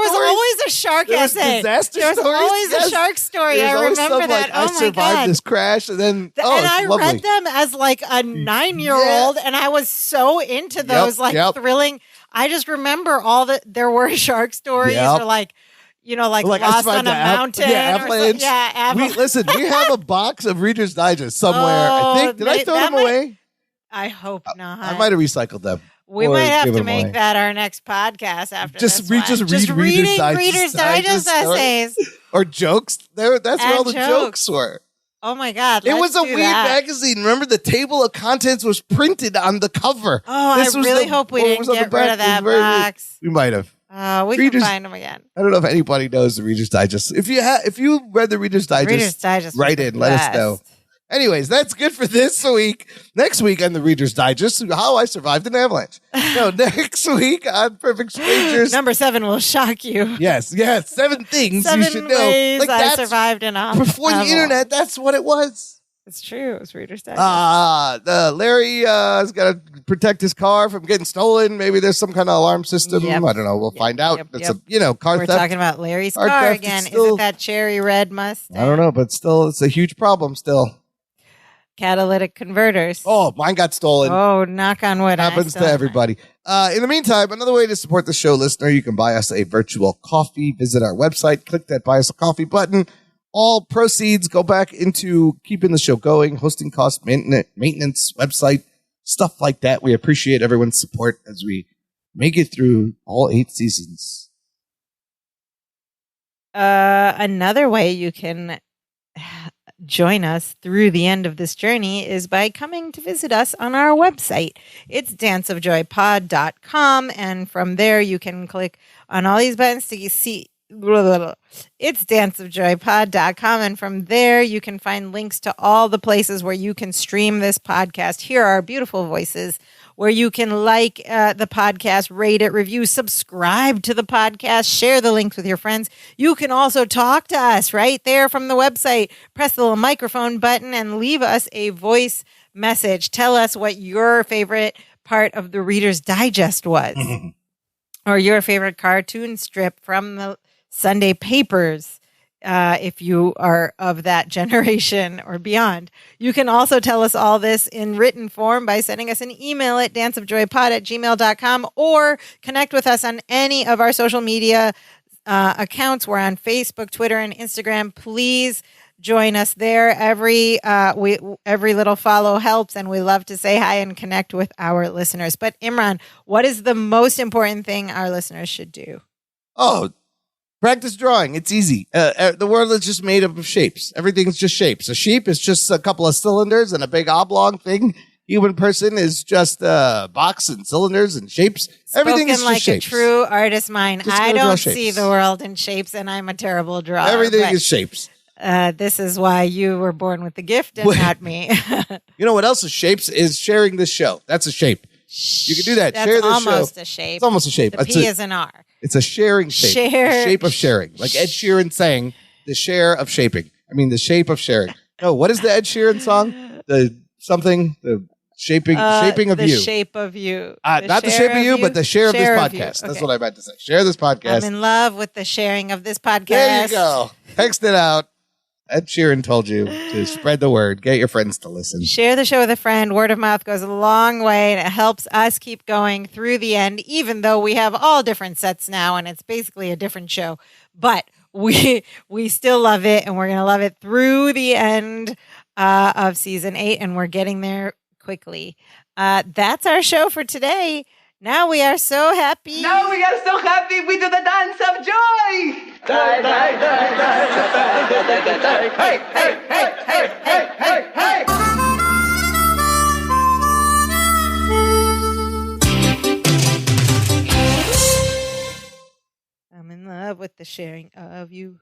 a shark essay. There was always a shark story. I remember that. I survived this crash, and then and I read them as like a 9-year-old, and I was so into those thrilling. I just remember there were shark stories or like Lost on a Mountain. Avalanche. Listen, we have a box of Reader's Digest somewhere. I think. Did I throw them away? I hope not. I might have recycled them. We or might have give to them make away. that our next podcast after Just this read- one. just read Just reading Reader's Reader's Digest Digest stories. essays. Or jokes. That's where And all the jokes were. Oh my God. It was let's a do weird that. magazine. Remember, the table of contents was printed on the cover. Oh, This I was really the- hope we what didn't was on the get rid back. of It was that very weird. box. We might have. We Reader's- can find them again. I don't know if anybody knows the Reader's Digest. If you read the Reader's Digest, Reader's Digest. write in. Let us know. Anyways, that's good for this week. Next week on the Reader's Digest, how I survived an avalanche. No, next week on Perfect Strangers. Number 7 will shock you. Yes, 7 things 7 you should know. ways I that's survived an before the internet. That's what it was. It's true. It was Reader's Digest. Larry has got to protect his car from getting stolen. Maybe there's some kind of alarm system. Yep. I don't know. We'll find out. Yep, It's yep. car We're theft. talking about Larry's Car car theft again. is still- Is it that cherry red Mustang? I don't know, but still, it's a huge problem still. Catalytic converters. Oh, mine got stolen. Oh, knock on wood. Happens to everybody. In the meantime, another way to support the show, listener, you can buy us a virtual coffee. Visit our website, click that buy us a coffee button. All proceeds go back into keeping the show going, hosting costs, maintenance, website, stuff like that. We appreciate everyone's support as we make it through all 8 seasons. Another way you can join us through the end of this journey is by coming to visit us on our website. It's danceofjoypod.com, and from there you can click on all these buttons to see. It's danceofjoypod.com, and from there you can find links to all the places where you can stream this podcast, hear our beautiful voices, where you can like the podcast, rate it, review, subscribe to the podcast, share the links with your friends. You can also talk to us right there from the website. Press the little microphone button and leave us a voice message. Tell us what your favorite part of the Reader's Digest was, or your favorite cartoon strip from the Sunday papers. If you are of that generation or beyond. You can also tell us all this in written form by sending us an email at danceofjoypod@gmail.com, or connect with us on any of our social media accounts. We're on Facebook, Twitter, and Instagram. Please join us there. Every little follow helps, and we love to say hi and connect with our listeners. But Imran, what is the most important thing our listeners should do? Oh, practice drawing. It's easy. The world is just made up of shapes. Everything's just shapes. A sheep is just a couple of cylinders and a big oblong thing. Human person is just a box and cylinders and shapes. Everything is just like shapes. a true artist mind. Just I go draw don't shapes. see the world in shapes, and I'm a terrible drawer. Everything but, is shapes. this is why you were born with the gift and not me. You know what else is shapes? Is sharing this show. That's a shape. You can do that. That's Share this almost show. a shape. It's almost a shape. The P is an R. It's a sharing shape. Share. The shape of sharing. Like Ed Sheeran saying, the share of shaping. I mean, the shape of sharing. No, what is the Ed Sheeran song? The shaping of the you. The shape of you. Not the shape of you, but the share of this Share podcast. Okay. That's what I meant to say. Share this podcast. I'm in love with the sharing of this podcast. There you go. Text it out. Ed Sheeran told you to spread the word. Get your friends to listen. Share the show with a friend. Word of mouth goes a long way, and it helps us keep going through the end, even though we have all different sets now, and it's basically a different show. But we still love it, and we're going to love it through the end of season 8, and we're getting there quickly. That's our show for today. Now we are so happy. Now we are so happy we do the dance of joy. Die, die, die, die, die, die, die, die. Hey, hey, hey, hey, hey, hey, hey. I'm in love with the sharing of you.